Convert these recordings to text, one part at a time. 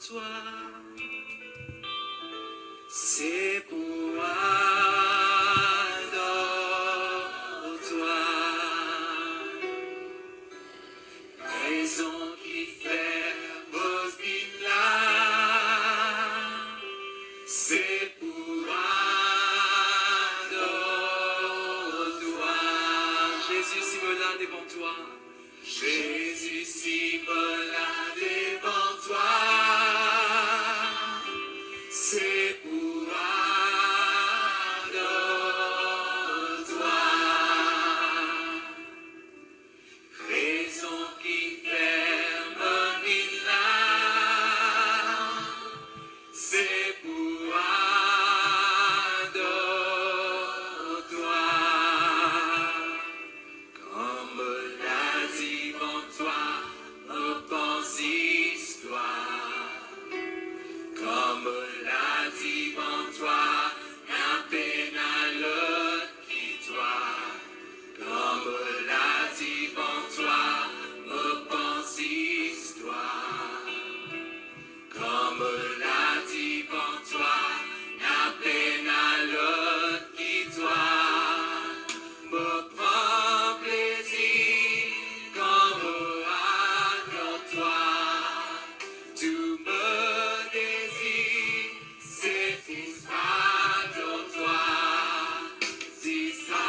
toi. C'est pour adore-toi. Raison qui fait Bosbila. C'est pour adore-toi. Jésus, si me là devant toi. Jésus, si me là devant toi. C'est pour adore-toi. Raison qui ferme Mila. C'est pour adore-toi. Comme l'a dit bon toi, nos pensées histoire. Comme l'a dit bon toi, la peine à l'autre qui toi. Comme l'a dit bon toi, nos pensées histoire. Comme l'a dit bon toi, la peine à l'autre qui toi. Me prend plaisir comme adore-toi. Tout me désire, c'est fils adore-toi. Si ça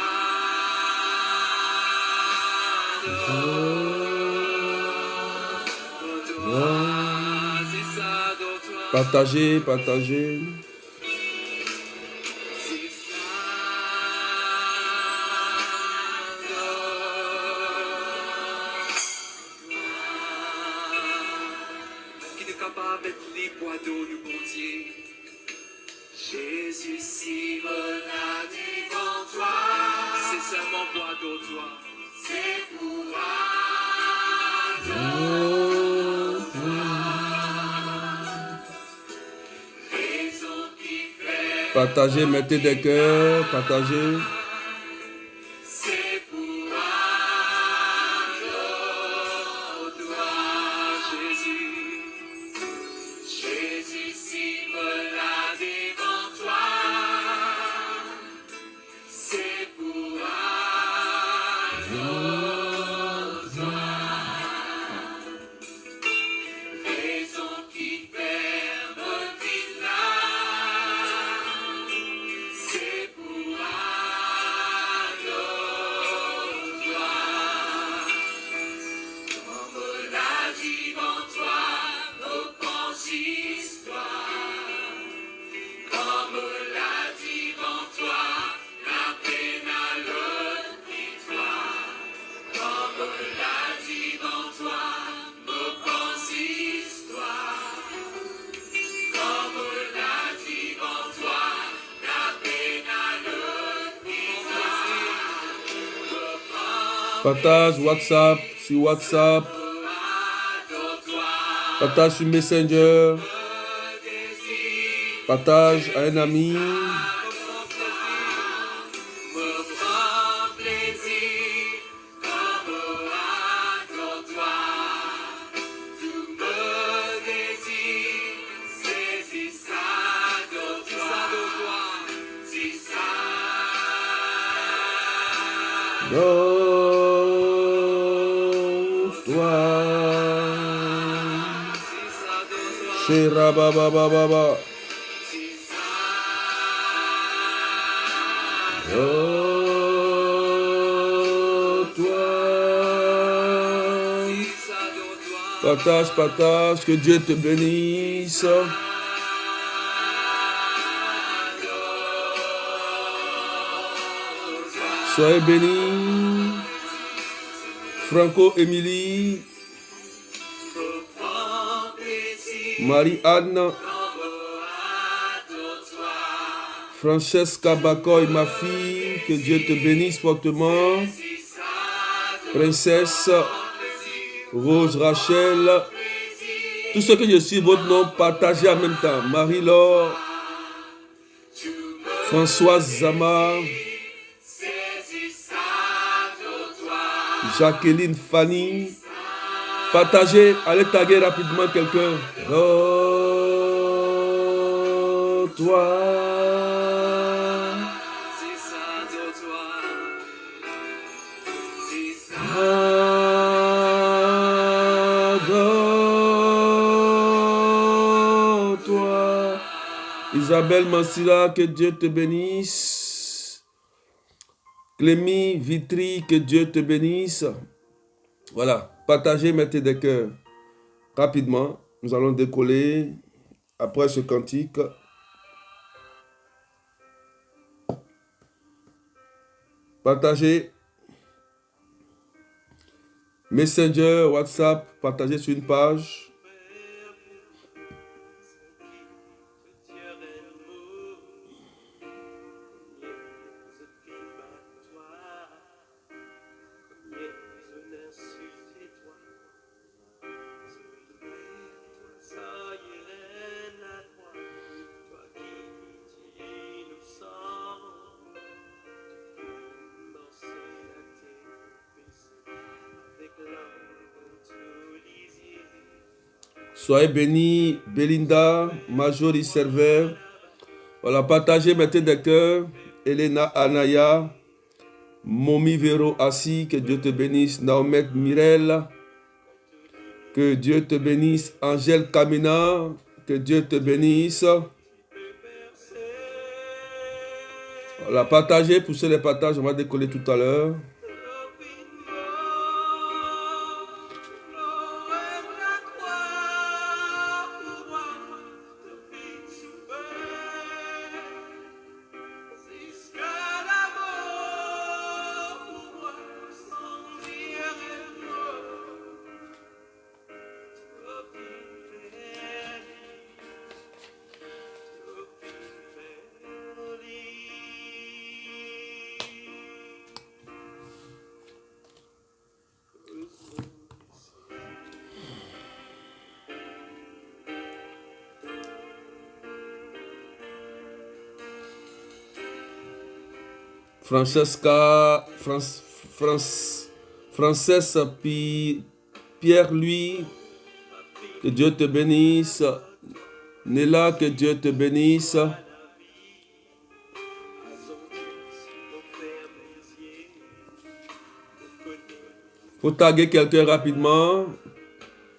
adore-toi, si ça adore-toi. Partagez, partagez. Si ça adore-toi. Qui n'est capable d'être libre pour adorer le bon Dieu. Jésus, si me l'a devant toi. C'est seulement pour adorer-toi. C'est pour adore-toi. Raison qui fait Partagez, mettez des cœurs, partagez. c'est pour adore-toi, Jésus. Jésus, si me l'a devant toi. C'est pour adore-toi. Raison qui ferme Mila. C'est pour adore-toi. Comme l'a dit bon toi, nos pensées histoire. Comme l'a dit bon toi, la peine à l'autre qui toi. Comme l'a dit bon toi, nos pensées histoire. Comme l'a dit bon toi, la peine à l'autre qui toi. Partage WhatsApp, sur WhatsApp. Partage sur Messenger. Partage à un ami. Me prend plaisir comme adore-toi. Tout me désire, c'est ça adore-toi. Si ça Adore-toi. adore-toi. Shira baba baba ba. Si ça Adore-toi. adore-toi. Partage, partage, que Dieu te bénisse. Soyez bénis. Franco Émilie, Marie-Anne, Francesca Bacoy, ma fille, que Dieu te bénisse fortement. Princesse, Rose Rachel, tous ceux que je suis, votre nom, partagez en même temps. Marie-Laure, Françoise Zama, Jacqueline Fanny. Partagez, allez taguer rapidement quelqu'un. Oh. toi. C'est ça de toi. C'est ça. Adore-toi. Isabelle Mansilla, que Dieu te bénisse. Clémy Vitry, que Dieu te bénisse. Voilà, partagez, mettez des cœurs. Rapidement, nous allons décoller après ce cantique. Partagez. Messenger, WhatsApp, partagez sur une page. Soyez bénis, Belinda, Majori Serveur. Voilà, partagez, mettez des cœurs. Elena Anaya, Momi Vero Assi, que Dieu te bénisse. Naomet Mirel, que Dieu te bénisse. Angèle Kamina, que Dieu te bénisse. Voilà, partagez, poussez les partages, on va décoller tout à l'heure. Francesca, Frances Pierre-Louis, que Dieu te bénisse. Néla, que Dieu te bénisse. Faut taguer quelqu'un rapidement.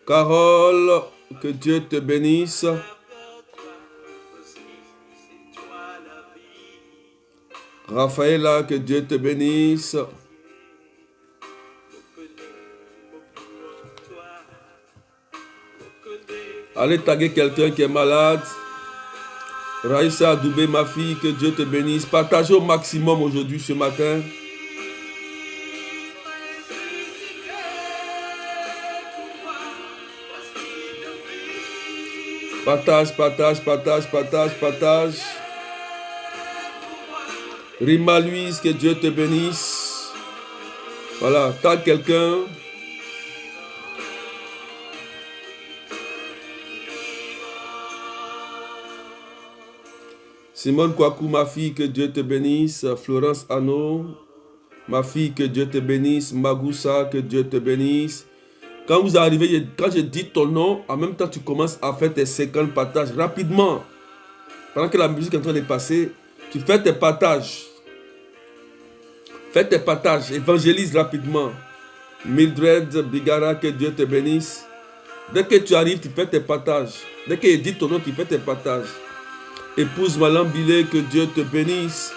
Carole, que Dieu te bénisse. Raphaëla, que Dieu te bénisse. Allez taguer quelqu'un qui est malade. Raïssa Doubé, ma fille, que Dieu te bénisse. Partagez au maximum aujourd'hui, ce matin. Partage, partage, partage, partage, partage. Rima Louise, que Dieu te bénisse. Voilà, tag quelqu'un. Simone Kwaku, ma fille, que Dieu te bénisse. Florence Anno, ma fille, que Dieu te bénisse. Magoussa, que Dieu te bénisse. Quand vous arrivez, quand je dis ton nom, en même temps, tu commences à faire tes 50 partages rapidement. Pendant que la musique est en train de passer, tu fais tes partages. Fais tes partages, évangélise rapidement. Mildred Bigara, que Dieu te bénisse. Dès que tu arrives, tu fais tes partages. Dès qu'il dit ton nom, tu fais tes partages. Épouse Malambile, que Dieu te bénisse.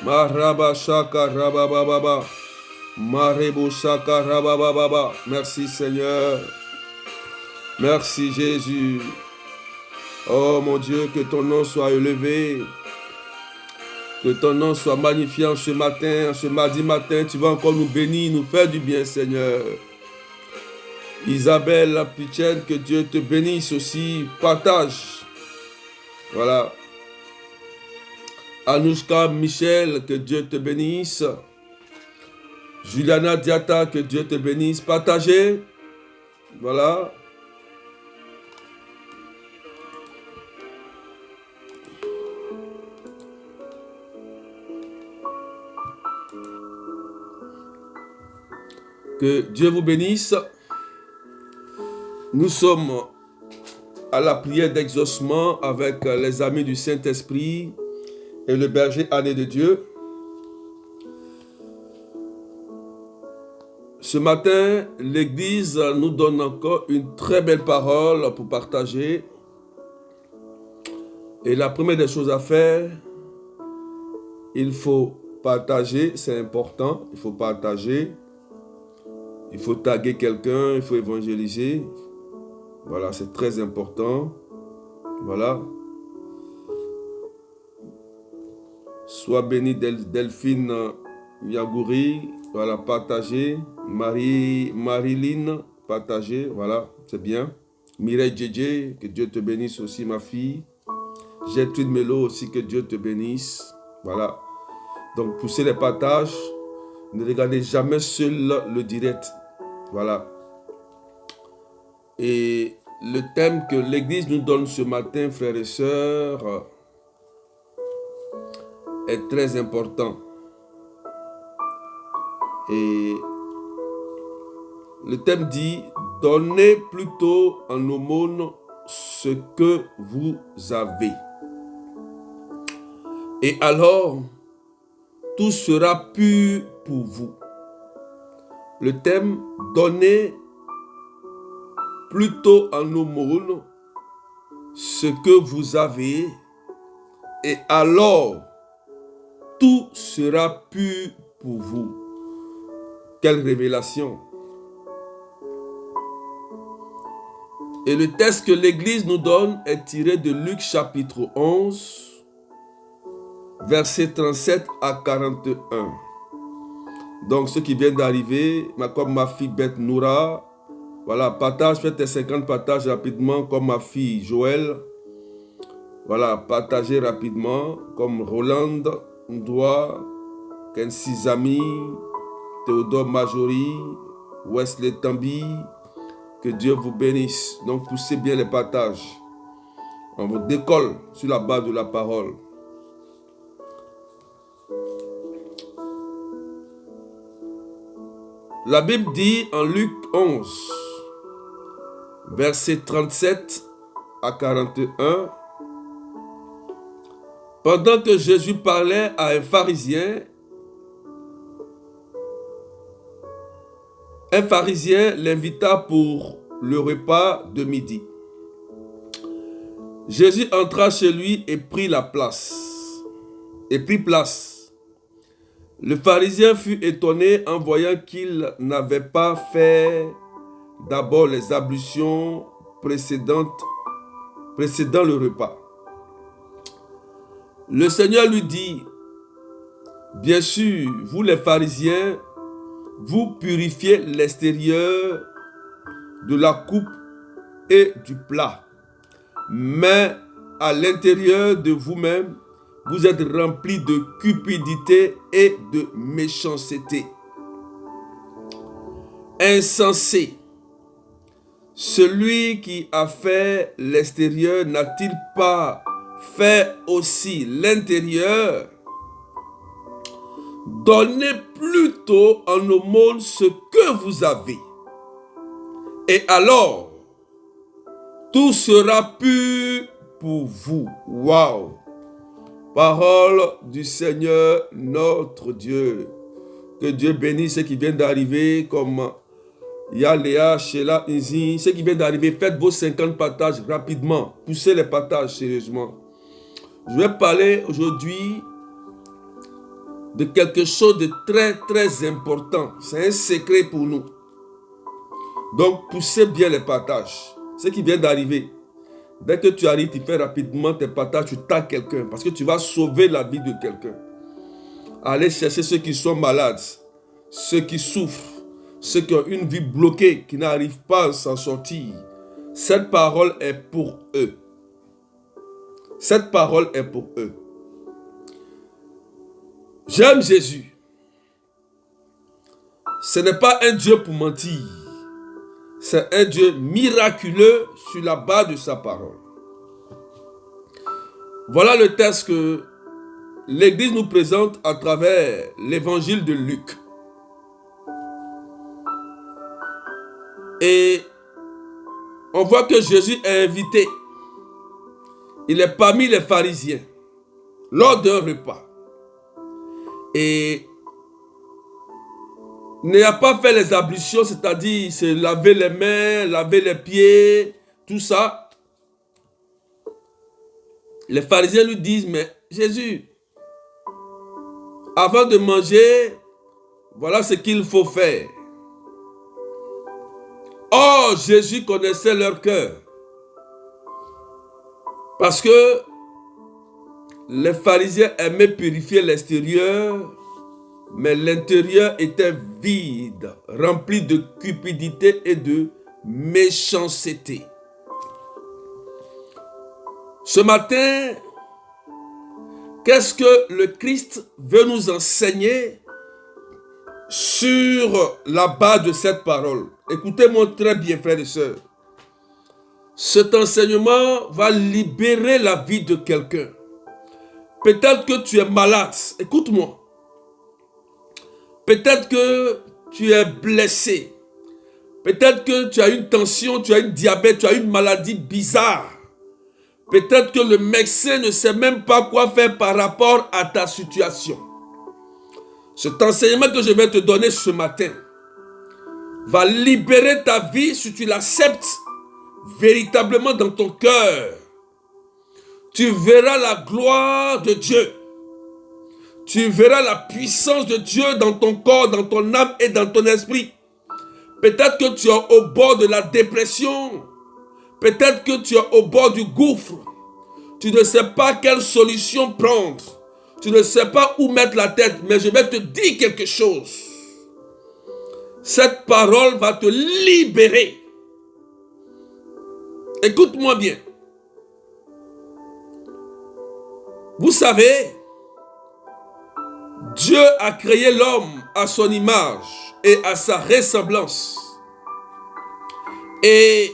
Maraba Shaka Rabababa. Marebo Shaka Rabababa. Merci Seigneur. Merci Jésus. Oh mon Dieu, que ton nom soit élevé. Que ton nom soit magnifié ce matin, ce mardi matin. Tu vas encore nous bénir, nous faire du bien, Seigneur. Isabelle Lapichenne, que Dieu te bénisse aussi. Partage. Voilà. Anouchka Michel, que Dieu te bénisse. Juliana Diata, que Dieu te bénisse. Partagez. Voilà. Que Dieu vous bénisse. Nous sommes à la prière d'exaucement avec les amis du Saint-Esprit et le berger Année de Dieu. Ce matin, l'Église nous donne encore une très belle parole pour partager. Et la première des choses à faire, il faut partager, c'est important, il faut partager. Il faut taguer quelqu'un, il faut évangéliser. Voilà, c'est très important. Voilà. Sois béni Delphine Yagouri. Voilà, partagez. Marilyn, partagez. Voilà, c'est bien. Mireille Djedje, que Dieu te bénisse aussi, ma fille. Gertrude Melo aussi, que Dieu te bénisse. Voilà. Donc, poussez les partages. Ne regardez jamais seul le direct. Voilà. Et le thème que l'Église nous donne ce matin, frères et sœurs, est très important. Et le thème dit, donnez plutôt en aumône ce que vous avez. Et alors, tout sera pur pour vous. Le thème, donnez plutôt en aumône ce que vous avez, et alors tout sera pur pour vous. Quelle révélation! Et le texte que l'Église nous donne est tiré de Luc chapitre 11, versets 37 à 41. Donc, ceux qui viennent d'arriver, comme ma fille Beth Noura, voilà, partage, faites tes 50 partages rapidement, comme ma fille Joël. Voilà, partagez rapidement, comme Roland Ndoua, Kensi Zami, Théodore Majori, Wesley Tambi. Que Dieu vous bénisse. Donc, poussez bien les partages. On vous décolle sur la base de la parole. La Bible dit en Luc 11, versets 37 à 41, pendant que Jésus parlait à un pharisien l'invita pour le repas de midi. Jésus entra chez lui et prit place. Le pharisien fut étonné en voyant qu'il n'avait pas fait d'abord les ablutions précédant le repas. Le Seigneur lui dit, bien sûr, vous les pharisiens, vous purifiez l'extérieur de la coupe et du plat, mais à l'intérieur de vous-même, vous êtes remplis de cupidité et de méchanceté. Insensé, celui qui a fait l'extérieur n'a-t-il pas fait aussi l'intérieur? Donnez plutôt en aumône ce que vous avez. Et alors, tout sera pur pour vous. Waouh! Parole du Seigneur notre Dieu. Que Dieu bénisse ceux qui viennent d'arriver comme Yaléa, Sheila, Inzi. Ceux qui viennent d'arriver, faites vos 50 partages rapidement. Poussez les partages sérieusement. Je vais parler aujourd'hui de quelque chose de très très important. C'est un secret pour nous. Donc poussez bien les partages. Ceux qui viennent d'arriver, dès que tu arrives, tu fais rapidement tes partages, tu tagues quelqu'un parce que tu vas sauver la vie de quelqu'un. Allez chercher ceux qui sont malades, ceux qui souffrent, ceux qui ont une vie bloquée, qui n'arrivent pas à s'en sortir. Cette parole est pour eux. Cette parole est pour eux. J'aime Jésus. Ce n'est pas un Dieu pour mentir. C'est un Dieu miraculeux sur la base de sa parole. Voilà le texte que l'Église nous présente à travers l'évangile de Luc. Et on voit que Jésus est invité. Il est parmi les pharisiens lors d'un repas. Et il n'a pas fait les ablutions, c'est-à-dire se laver les mains, laver les pieds, tout ça. Les pharisiens lui disent, mais Jésus, avant de manger, voilà ce qu'il faut faire. Or, Jésus connaissait leur cœur. Parce que les pharisiens aimaient purifier l'extérieur, mais l'intérieur était vide, rempli de cupidité et de méchanceté. Ce matin, qu'est-ce que le Christ veut nous enseigner sur la base de cette parole? Écoutez-moi très bien, frères et sœurs. Cet enseignement va libérer la vie de quelqu'un. Peut-être que tu es malade. Écoute-moi. Peut-être que tu es blessé. Peut-être que tu as une tension, tu as une diabète, tu as une maladie bizarre. Peut-être que le médecin ne sait même pas quoi faire par rapport à ta situation. Cet enseignement que je vais te donner ce matin va libérer ta vie si tu l'acceptes véritablement dans ton cœur. Tu verras la gloire de Dieu. Tu verras la puissance de Dieu dans ton corps, dans ton âme et dans ton esprit. Peut-être que tu es au bord de la dépression. Peut-être que tu es au bord du gouffre. Tu ne sais pas quelle solution prendre. Tu ne sais pas où mettre la tête. Mais je vais te dire quelque chose. Cette parole va te libérer. Écoute-moi bien. Vous savez, Dieu a créé l'homme à son image et à sa ressemblance. Et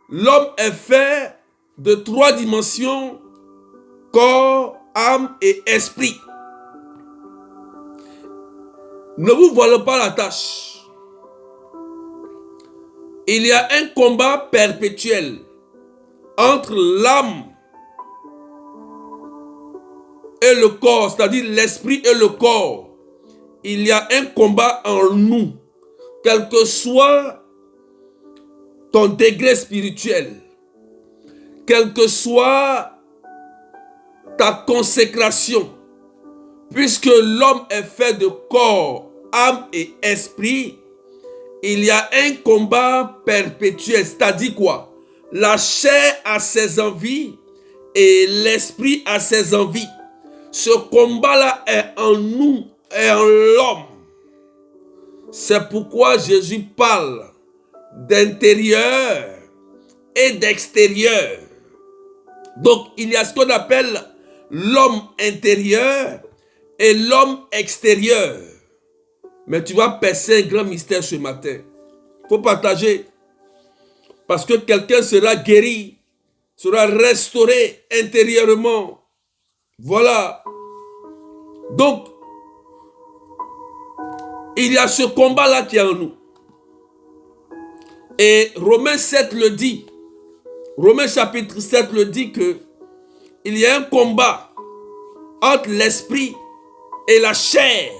l'homme est fait de 3 dimensions, corps, âme et esprit. Ne vous voilez pas la tâche. Il y a un combat perpétuel entre l'âme et le corps, c'est-à-dire l'esprit et le corps. Il y a un combat en nous, quel que soit ton degré spirituel, quelle que soit ta consécration, puisque l'homme est fait de corps, âme et esprit, il y a un combat perpétuel, c'est-à-dire quoi? La chair a ses envies et l'esprit a ses envies. Ce combat-là est en nous, est en l'homme. C'est pourquoi Jésus parle d'intérieur et d'extérieur. Donc, il y a ce qu'on appelle l'homme intérieur et l'homme extérieur. Mais tu vas percer un grand mystère ce matin. Il faut partager. Parce que quelqu'un sera guéri, sera restauré intérieurement. Voilà. Donc, il y a ce combat-là qui est en nous. Et Romains 7 le dit. Romains chapitre 7 le dit que il y a un combat entre l'esprit et la chair.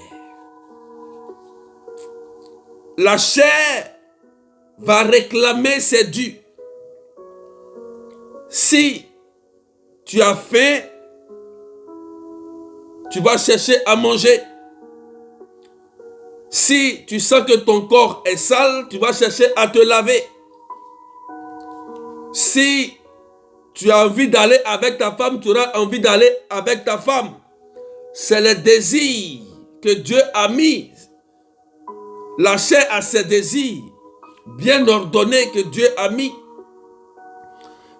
La chair va réclamer ses dûs. Si tu as faim, tu vas chercher à manger. Si tu sens que ton corps est sale, tu vas chercher à te laver. Si tu as envie d'aller avec ta femme, tu auras envie d'aller avec ta femme. C'est le désir que Dieu a mis. La chair a ses désirs bien ordonnés que Dieu a mis.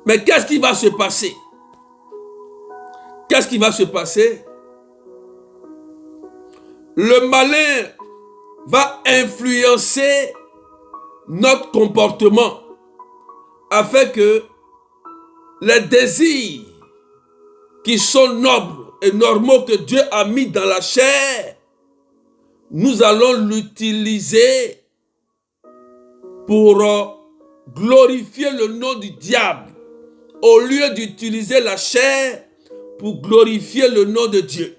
Mais qu'est-ce qui va se passer? Qu'est-ce qui va se passer? Le malin va influencer notre comportement afin que les désirs qui sont nobles et normaux que Dieu a mis dans la chair, nous allons l'utiliser pour glorifier le nom du diable au lieu d'utiliser la chair pour glorifier le nom de Dieu.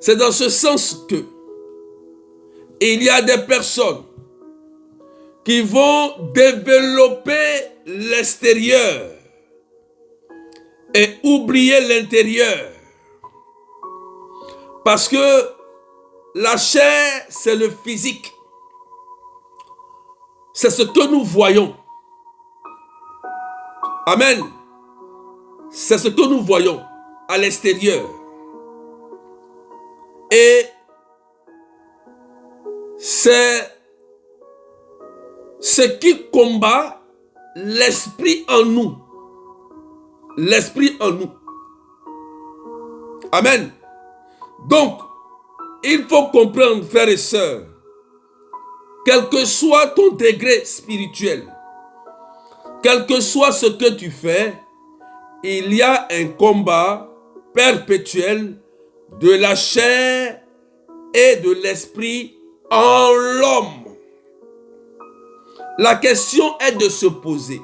C'est dans ce sens que il y a des personnes qui vont développer l'extérieur et oublier l'intérieur. Parce que la chair, c'est le physique. C'est ce que nous voyons. Amen. C'est ce que nous voyons à l'extérieur. Et c'est ce qui combat l'esprit en nous. L'esprit en nous. Amen. Donc, il faut comprendre, frères et sœurs, quel que soit ton degré spirituel, quel que soit ce que tu fais, il y a un combat perpétuel de la chair et de l'esprit en l'homme. La question est de se poser: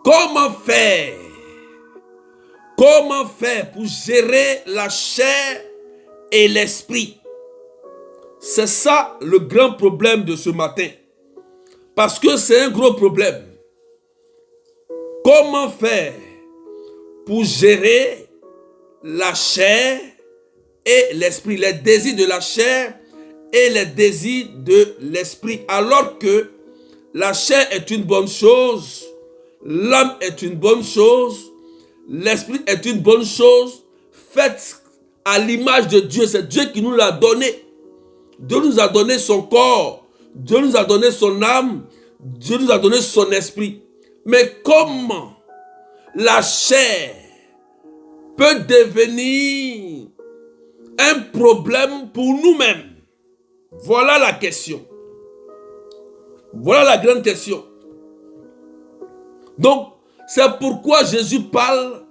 comment faire? Comment faire pour gérer la chair et l'esprit? C'est ça le grand problème de ce matin. Parce que c'est un gros problème. Comment faire pour gérer la chair et l'esprit, les désirs de la chair et les désirs de l'esprit, alors que la chair est une bonne chose, l'âme est une bonne chose, l'esprit est une bonne chose, faite à l'image de Dieu. C'est Dieu qui nous l'a donné. Dieu nous a donné son corps, Dieu nous a donné son âme, Dieu nous a donné son esprit. Mais comment la chair peut devenir un problème pour nous-mêmes? Voilà la question. Voilà la grande question. Donc, c'est pourquoi Jésus parle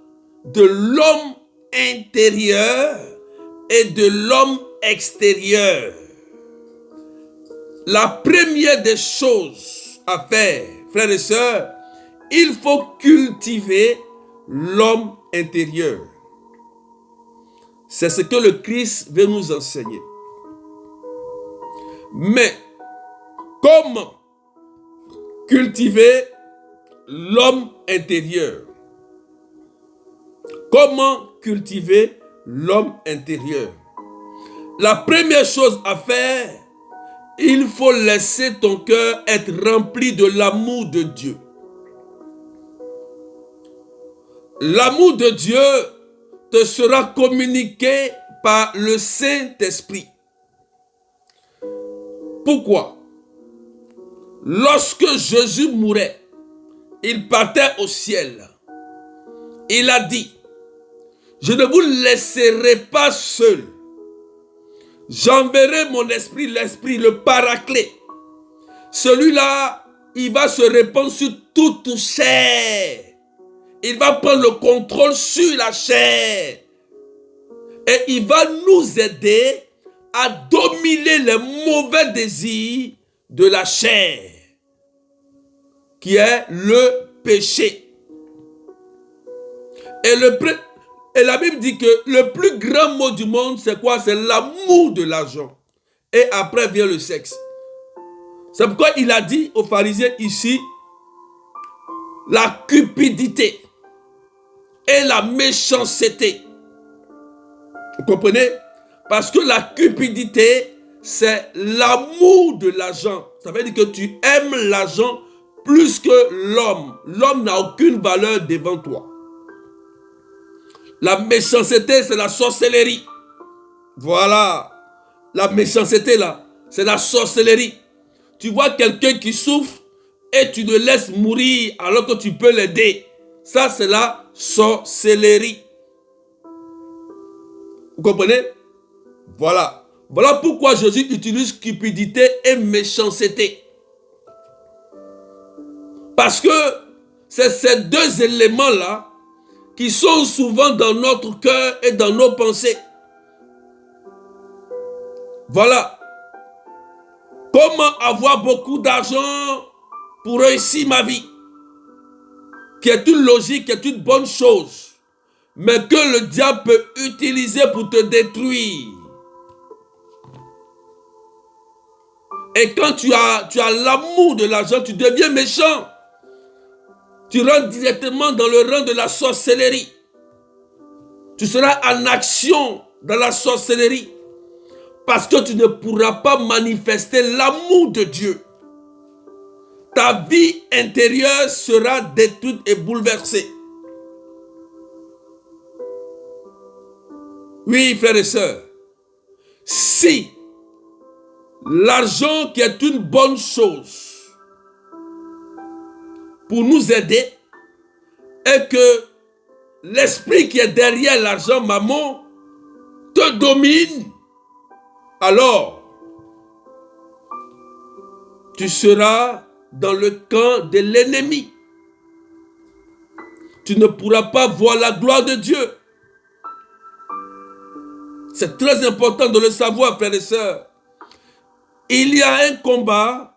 de l'homme intérieur et de l'homme extérieur. La première des choses à faire, frères et sœurs, il faut cultiver l'homme intérieur. C'est ce que le Christ veut nous enseigner. Mais comment cultiver l'homme intérieur? Comment cultiver l'homme intérieur? La première chose à faire, il faut laisser ton cœur être rempli de l'amour de Dieu. L'amour de Dieu te sera communiqué par le Saint-Esprit. Pourquoi? Lorsque Jésus mourait, il partait au ciel. Il a dit: je ne vous laisserai pas seul. J'enverrai mon esprit, l'esprit, le paraclet. Celui-là, il va se répandre sur toute chair. Il va prendre le contrôle sur la chair. Et il va nous aider à dominer les mauvais désirs de la chair, qui est le péché. Et la Bible dit que le plus grand mot du monde, c'est quoi? C'est l'amour de l'argent. Et après vient le sexe. C'est pourquoi il a dit aux pharisiens ici, la cupidité et la méchanceté. Vous comprenez? Parce que la cupidité, c'est l'amour de l'argent. Ça veut dire que tu aimes l'argent plus que l'homme. L'homme n'a aucune valeur devant toi. La méchanceté, c'est la sorcellerie. Voilà. La méchanceté, là, c'est la sorcellerie. Tu vois quelqu'un qui souffre et tu le laisses mourir alors que tu peux l'aider. Ça, c'est la sorcellerie. Vous comprenez? Voilà. Voilà pourquoi Jésus utilise cupidité et méchanceté. Parce que c'est ces deux éléments-là qui sont souvent dans notre cœur et dans nos pensées. Voilà. Comment avoir beaucoup d'argent pour réussir ma vie? Qui est une logique, qui est une bonne chose, mais que le diable peut utiliser pour te détruire. Et quand tu as l'amour de l'argent, tu deviens méchant. Tu rentres directement dans le rang de la sorcellerie. Tu seras en action dans la sorcellerie parce que tu ne pourras pas manifester l'amour de Dieu. Ta vie intérieure sera détruite et bouleversée. Oui, frères et sœurs, si l'argent qui est une bonne chose pour nous aider et que l'esprit qui est derrière l'argent, maman, te domine, alors tu seras dans le camp de l'ennemi. Tu ne pourras pas voir la gloire de Dieu. C'est très important de le savoir, frères et sœurs. Il y a un combat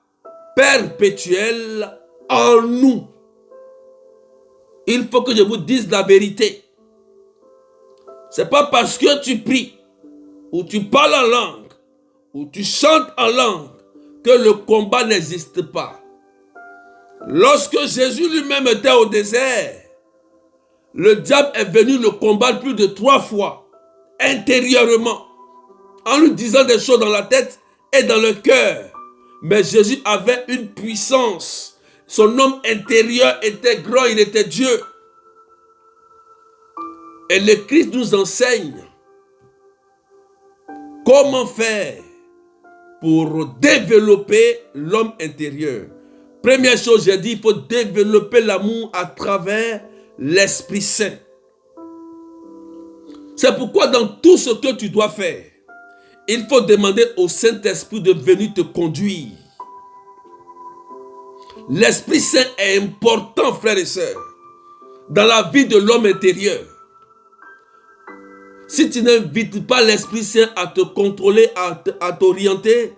perpétuel en nous. Il faut que je vous dise la vérité. Ce n'est pas parce que tu pries, ou tu parles en langue, ou tu chantes en langue, que le combat n'existe pas. Lorsque Jésus lui-même était au désert, le diable est venu le combattre plus de 3 fois, intérieurement, en lui disant des choses dans la tête et dans le cœur. Mais Jésus avait une puissance. Son homme intérieur était grand, il était Dieu. Et le Christ nous enseigne comment faire pour développer l'homme intérieur. Première chose, j'ai dit, il faut développer l'amour à travers l'Esprit Saint. C'est pourquoi dans tout ce que tu dois faire, il faut demander au Saint-Esprit de venir te conduire. L'Esprit Saint est important, frères et sœurs, dans la vie de l'homme intérieur. Si tu n'invites pas l'Esprit Saint à te contrôler, à t'orienter,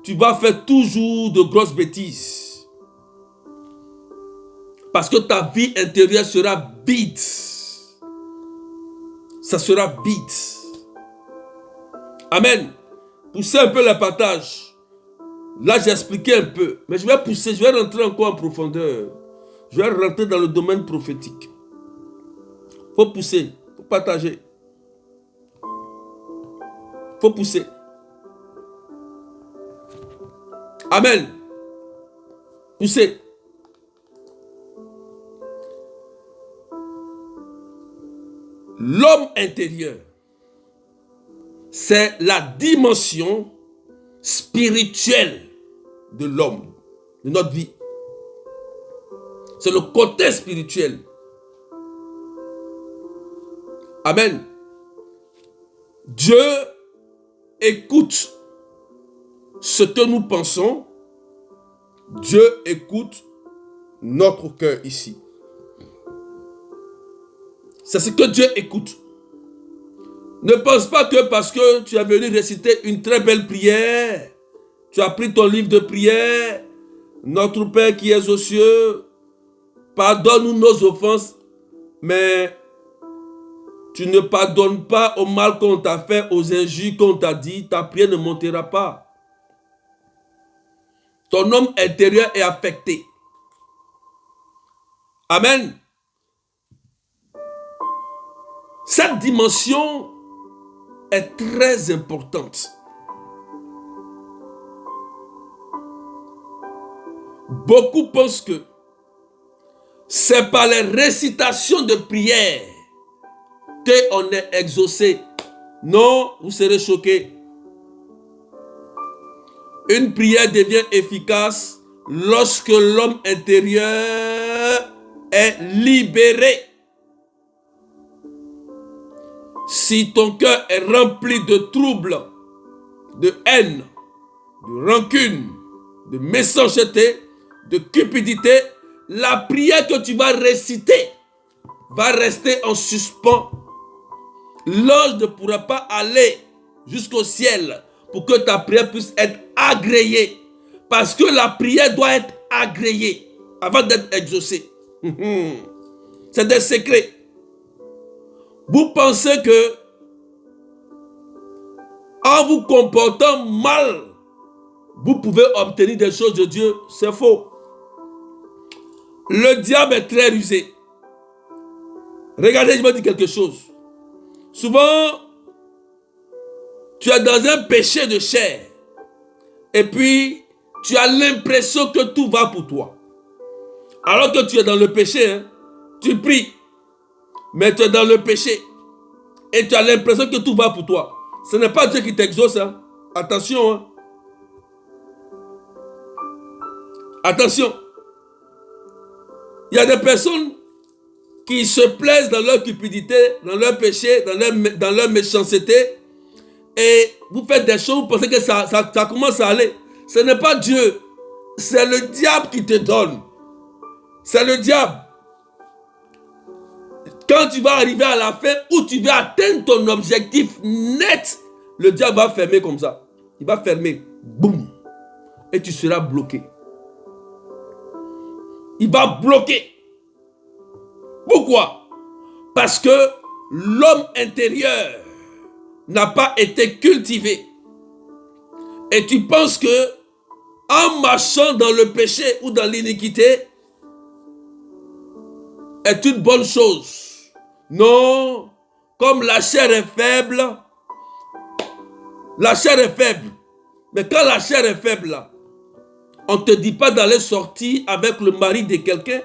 tu vas faire toujours de grosses bêtises. Parce que ta vie intérieure sera vide. Ça sera vide. Amen. Poussez un peu le partage. Là, j'ai expliqué un peu. Mais je vais pousser, je vais rentrer encore en profondeur. Je vais rentrer dans le domaine prophétique. Il faut pousser, il faut partager. Il faut pousser. Amen. Poussez. L'homme intérieur, c'est la dimension spirituelle de l'homme, de notre vie. C'est le côté spirituel. Amen. Dieu écoute ce que nous pensons. Dieu écoute notre cœur ici. C'est ce que Dieu écoute. Ne pense pas que parce que tu es venu réciter une très belle prière, tu as pris ton livre de prière, notre Père qui es aux cieux, pardonne-nous nos offenses, mais tu ne pardonnes pas au mal qu'on t'a fait, aux injures qu'on t'a dit, ta prière ne montera pas. Ton homme intérieur est affecté. Amen. Cette dimension est très importante. Beaucoup pensent que c'est par les récitations de prière qu'on est exaucé. Non, vous serez choqués. Une prière devient efficace lorsque l'homme intérieur est libéré. Si ton cœur est rempli de troubles, de haine, de rancune, de méchanceté, de cupidité, la prière que tu vas réciter va rester en suspens. L'ange ne pourra pas aller jusqu'au ciel pour que ta prière puisse être agréée. Parce que la prière doit être agréée avant d'être exaucée. C'est des secrets. Vous pensez que en vous comportant mal, vous pouvez obtenir des choses de Dieu. C'est faux. Le diable est très rusé. Regardez, je vais dire quelque chose. Souvent, tu es dans un péché de chair. Et puis, tu as l'impression que tout va pour toi. Alors que tu es dans le péché, hein, tu pries. Mais tu es dans le péché. Et tu as l'impression que tout va pour toi. Ce n'est pas Dieu qui t'exauce. Hein. Attention. Hein. Attention. Il y a des personnes qui se plaisent dans leur cupidité, dans leur péché, dans leur méchanceté. Et vous faites des choses, vous pensez que ça commence à aller. Ce n'est pas Dieu. C'est le diable qui te donne. C'est le diable. Quand tu vas arriver à la fin où tu vas atteindre ton objectif net, le diable va fermer comme ça. Il va fermer. Boum. Et tu seras bloqué. Il va bloquer. Pourquoi? Parce que l'homme intérieur n'a pas été cultivé. Et tu penses que en marchant dans le péché ou dans l'iniquité est une bonne chose. Non, comme la chair est faible, la chair est faible. Mais quand la chair est faible, là, on ne te dit pas d'aller sortir avec le mari de quelqu'un.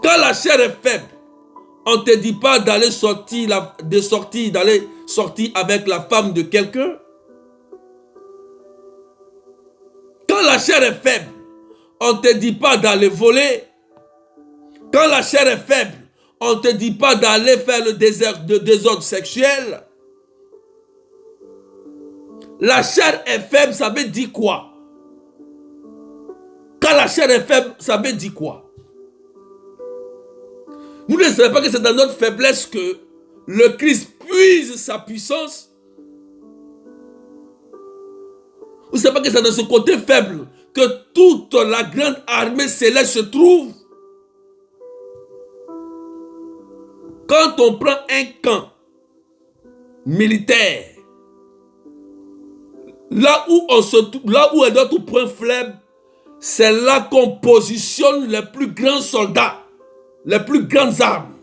Quand la chair est faible, on ne te dit pas d'aller sortir avec la femme de quelqu'un. Quand la chair est faible, on ne te dit pas d'aller voler. Quand la chair est faible, on ne te dit pas d'aller faire le désordre sexuel. La chair est faible, ça veut dire quoi? Quand la chair est faible, ça veut dire quoi? Vous ne savez pas que c'est dans notre faiblesse que le Christ puise sa puissance? Vous ne savez pas que c'est dans ce côté faible que toute la grande armée céleste se trouve? Quand on prend un camp militaire, là où est notre point faible, c'est là qu'on positionne les plus grands soldats, les plus grandes armes.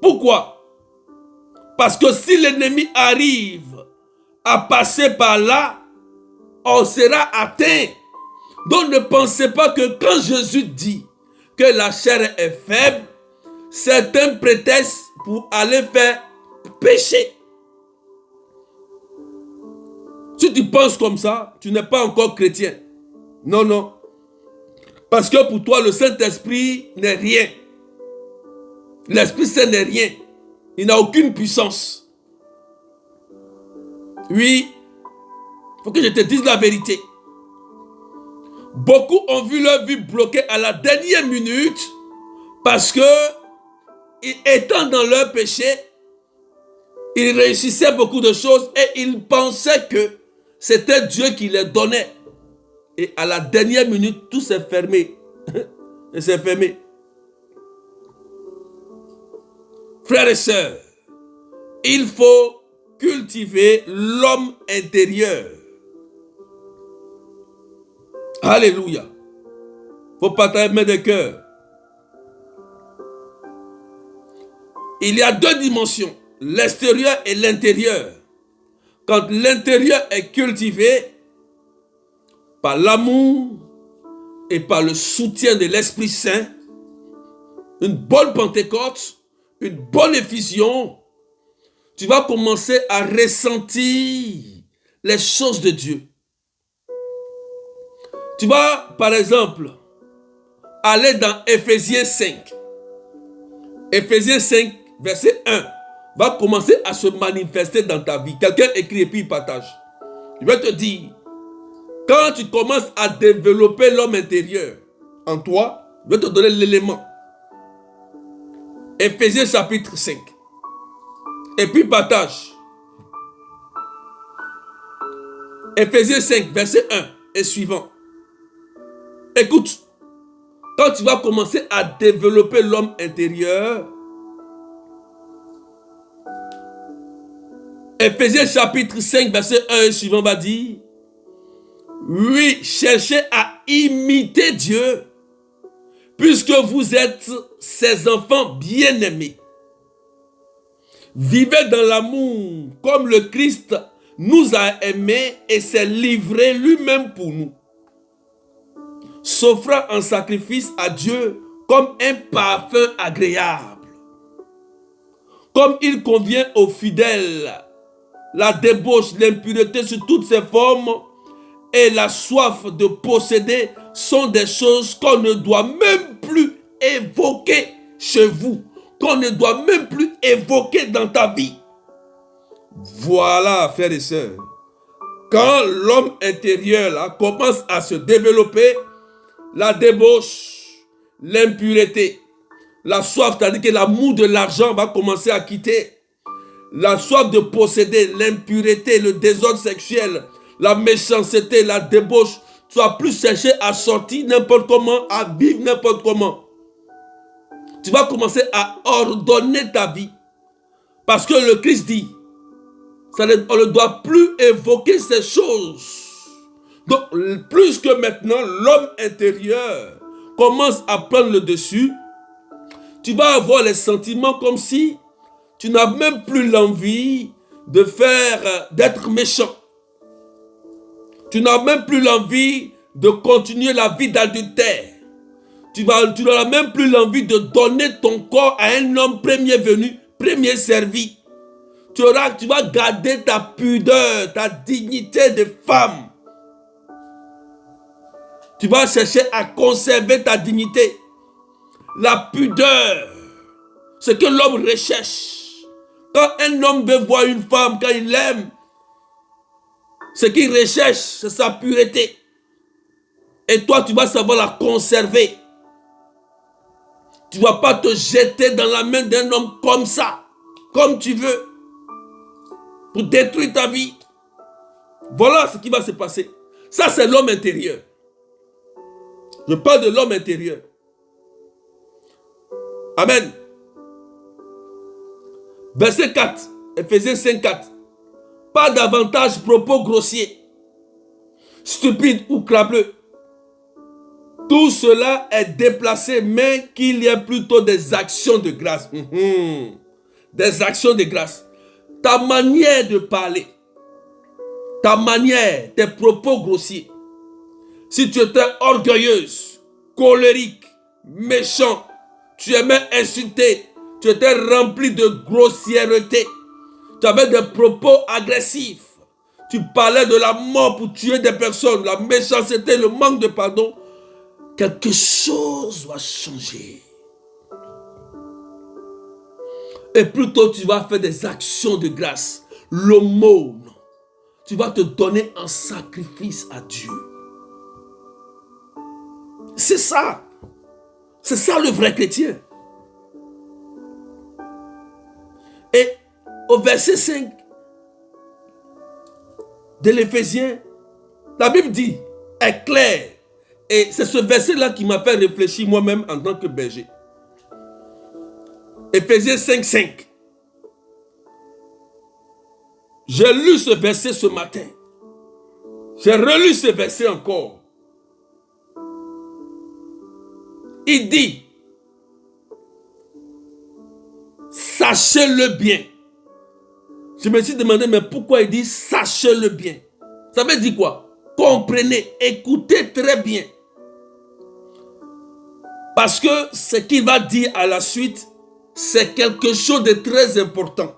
Pourquoi? Parce que si l'ennemi arrive à passer par là, on sera atteint. Donc ne pensez pas que quand Jésus dit que la chair est faible, c'est un prétexte pour aller faire pécher. Si tu penses comme ça, tu n'es pas encore chrétien. Non, non. Parce que pour toi, le Saint-Esprit n'est rien. L'Esprit Saint n'est rien. Il n'a aucune puissance. Oui, il faut que je te dise la vérité. Beaucoup ont vu leur vie bloquée à la dernière minute parce que, étant dans leur péché, ils réussissaient beaucoup de choses et ils pensaient que c'était Dieu qui les donnait. Et à la dernière minute, tout s'est fermé. Et c'est fermé. Frères et sœurs, il faut cultiver l'homme intérieur. Alléluia. Il faut partager main de cœur. Il y a deux dimensions, l'extérieur et l'intérieur. Quand l'intérieur est cultivé par l'amour et par le soutien de l'Esprit Saint, une bonne Pentecôte, une bonne effusion, tu vas commencer à ressentir les choses de Dieu. Tu vas, par exemple, aller dans Éphésiens 5. Éphésiens 5, verset 1, va commencer à se manifester dans ta vie. Quelqu'un écrit et puis il partage. Je vais te dire, quand tu commences à développer l'homme intérieur en toi, je vais te donner l'élément. Éphésiens chapitre 5. Et puis partage. Éphésiens 5, verset 1 et suivant. Écoute, quand tu vas commencer à développer l'homme intérieur, Éphésiens chapitre 5, verset 1 et suivant va dire, oui, cherchez à imiter Dieu, puisque vous êtes ses enfants bien-aimés. Vivez dans l'amour comme le Christ nous a aimés et s'est livré lui-même pour nous, s'offrant en sacrifice à Dieu comme un parfum agréable. Comme il convient aux fidèles, la débauche, l'impureté sous toutes ses formes et la soif de posséder sont des choses qu'on ne doit même plus évoquer chez vous, qu'on ne doit même plus évoquer dans ta vie. Voilà, frères et sœurs, quand l'homme intérieur là, commence à se développer, la débauche, l'impureté, la soif, c'est-à-dire que l'amour de l'argent va commencer à quitter, la soif de posséder, l'impureté, le désordre sexuel, la méchanceté, la débauche, tu vas plus chercher à sortir n'importe comment, à vivre n'importe comment. Tu vas commencer à ordonner ta vie. Parce que le Christ dit, on ne doit plus évoquer ces choses. Donc, plus que maintenant, l'homme intérieur commence à prendre le dessus, tu vas avoir les sentiments comme si tu n'as même plus l'envie de d'être méchant. Tu n'as même plus l'envie de continuer la vie d'adultère. Tu n'auras même plus l'envie de donner ton corps à un homme premier venu, premier servi. Tu vas garder ta pudeur, ta dignité de femme. Tu vas chercher à conserver ta dignité. La pudeur, ce que l'homme recherche. Quand un homme veut voir une femme, quand il l'aime, ce qu'il recherche, c'est sa pureté. Et toi, tu vas savoir la conserver. Tu ne vas pas te jeter dans la main d'un homme comme ça, comme tu veux, pour détruire ta vie. Voilà ce qui va se passer. Ça, c'est l'homme intérieur. Je parle de l'homme intérieur. Amen. Verset 4, Éphésiens 5, 4. Pas davantage propos grossiers, stupides ou crableux. Tout cela est déplacé, mais qu'il y ait plutôt des actions de grâce. Des actions de grâce. Ta manière de parler, ta manière, tes propos grossiers. Si tu étais orgueilleuse, colérique, méchant, tu aimais insulter, tu étais rempli de grossièreté, tu avais des propos agressifs, tu parlais de la mort pour tuer des personnes, la méchanceté, le manque de pardon, quelque chose va changer. Et plutôt tu vas faire des actions de grâce, l'aumône. Tu vas te donner en sacrifice à Dieu. C'est ça. C'est ça le vrai chrétien. Et au verset 5 de l'Éphésiens, la Bible dit, est claire. Et c'est ce verset-là qui m'a fait réfléchir moi-même en tant que berger. Éphésiens 5, 5. J'ai lu ce verset ce matin. J'ai relu ce verset encore. Il dit, sachez-le bien. Je me suis demandé, mais pourquoi il dit sachez-le bien? Ça veut dire quoi? Comprenez, écoutez très bien. Parce que ce qu'il va dire à la suite, c'est quelque chose de très important.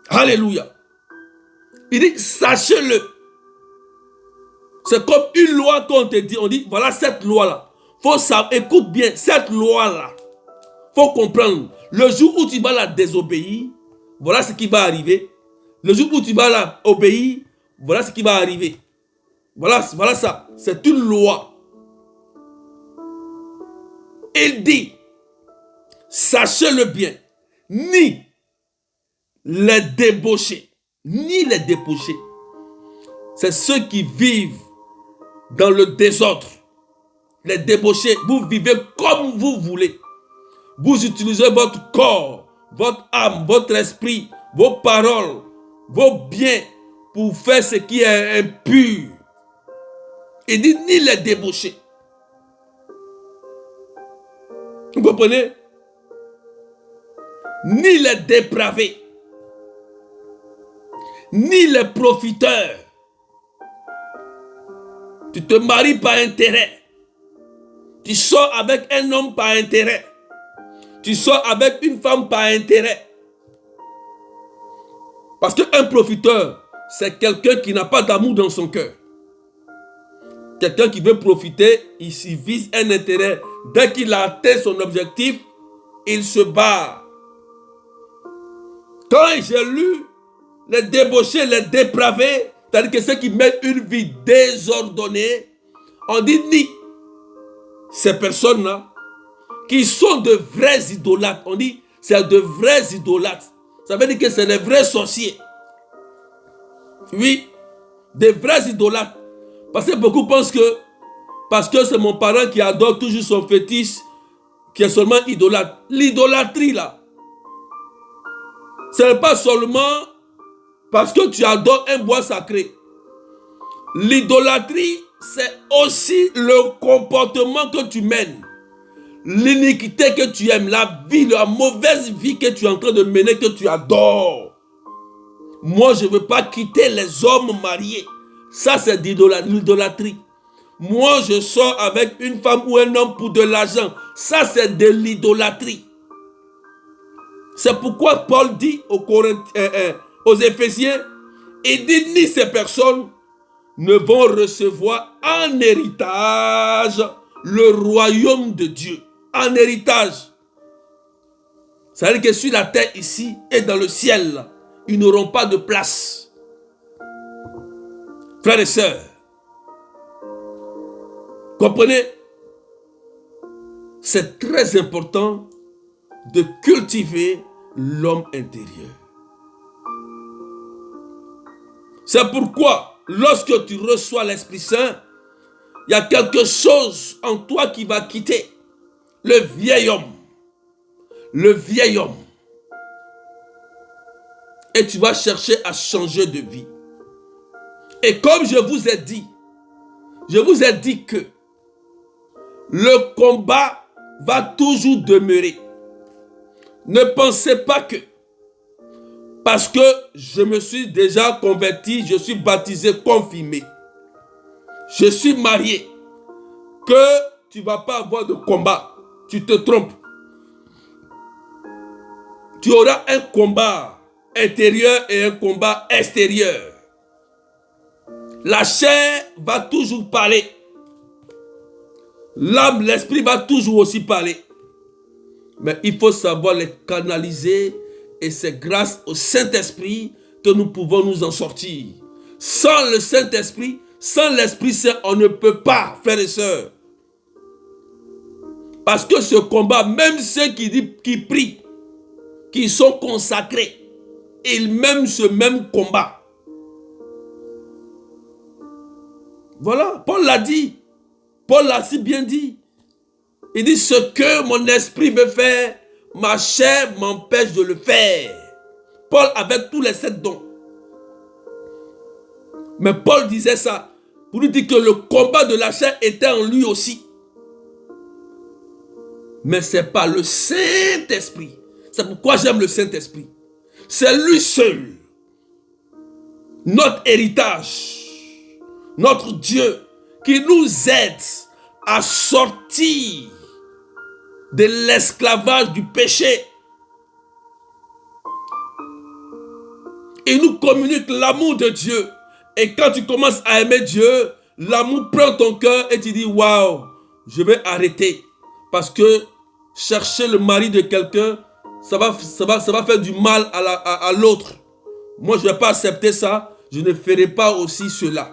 Alléluia. Il dit, sachez-le. C'est comme une loi qu'on te dit, on dit, voilà cette loi-là. Faut savoir, écoute bien, cette loi-là. Faut comprendre. Le jour où tu vas la désobéir, voilà ce qui va arriver. Le jour où tu vas la obéir, voilà ce qui va arriver. Voilà ça. C'est une loi. Il dit, sachez-le bien, ni les débauchés, ni les débauchés. C'est ceux qui vivent dans le désordre. Les débauchés, vous vivez comme vous voulez. Vous utilisez votre corps, votre âme, votre esprit, vos paroles, vos biens pour faire ce qui est impur. Il dit ni les débauchés. Vous comprenez? Ni les dépravés, ni les profiteurs. Tu te maries par intérêt. Tu sors avec un homme par intérêt. Tu sors avec une femme par intérêt. Parce qu'un profiteur, c'est quelqu'un qui n'a pas d'amour dans son cœur. Quelqu'un qui veut profiter, il vise un intérêt. Dès qu'il a atteint son objectif, il se barre. Quand j'ai lu les débauchés, les dépravés, c'est-à-dire que ceux qui mènent une vie désordonnée, on dit ni ces personnes-là qui sont de vrais idolâtres. On dit c'est de vrais idolâtres. Ça veut dire que c'est des vrais sorciers. Oui, des vrais idolâtres. Parce que beaucoup pensent que parce que c'est mon parent qui adore toujours son fétiche, qui est seulement idolâtre. L'idolâtrie là, ce n'est pas seulement parce que tu adores un bois sacré. L'idolâtrie, c'est aussi le comportement que tu mènes. L'iniquité que tu aimes, la vie, la mauvaise vie que tu es en train de mener, que tu adores. Moi, je ne veux pas quitter les hommes mariés. Ça, c'est l'idolâtrie. Moi, je sors avec une femme ou un homme pour de l'argent. Ça, c'est de l'idolâtrie. C'est pourquoi Paul dit aux Éphésiens, il dit ni ces personnes ne vont recevoir en héritage le royaume de Dieu. En héritage. Ça veut dire que sur la terre ici et dans le ciel, ils n'auront pas de place. Frères et sœurs, comprenez, c'est très important de cultiver l'homme intérieur. C'est pourquoi, lorsque tu reçois l'Esprit Saint, il y a quelque chose en toi qui va quitter le vieil homme. Le vieil homme. Et tu vas chercher à changer de vie. Et comme je vous ai dit que le combat va toujours demeurer. Ne pensez pas que parce que je me suis déjà converti, je suis baptisé, confirmé, je suis marié, que tu ne vas pas avoir de combat. Tu te trompes. Tu auras un combat intérieur et un combat extérieur. La chair va toujours parler. L'âme, l'esprit va toujours aussi parler. Mais il faut savoir les canaliser et c'est grâce au Saint-Esprit que nous pouvons nous en sortir. Sans le Saint-Esprit, sans l'Esprit Saint, on ne peut pas, frères et sœurs. Parce que ce combat, même ceux qui prient, qui sont consacrés, ils mènent ce même combat. Voilà, Paul l'a dit. Paul l'a si bien dit. Il dit, ce que mon esprit veut faire, ma chair m'empêche de le faire. Paul avait tous les 7 dons. Mais Paul disait ça pour nous dire que le combat de la chair était en lui aussi. Mais ce n'est pas le Saint-Esprit. C'est pourquoi j'aime le Saint-Esprit. C'est lui seul. Notre héritage. Notre Dieu qui nous aide à sortir de l'esclavage du péché. Il nous communique l'amour de Dieu. Et quand tu commences à aimer Dieu, l'amour prend ton cœur et tu dis, waouh, je vais arrêter. Parce que chercher le mari de quelqu'un, ça va faire du mal à l'autre. Moi, je ne vais pas accepter ça. Je ne ferai pas aussi cela.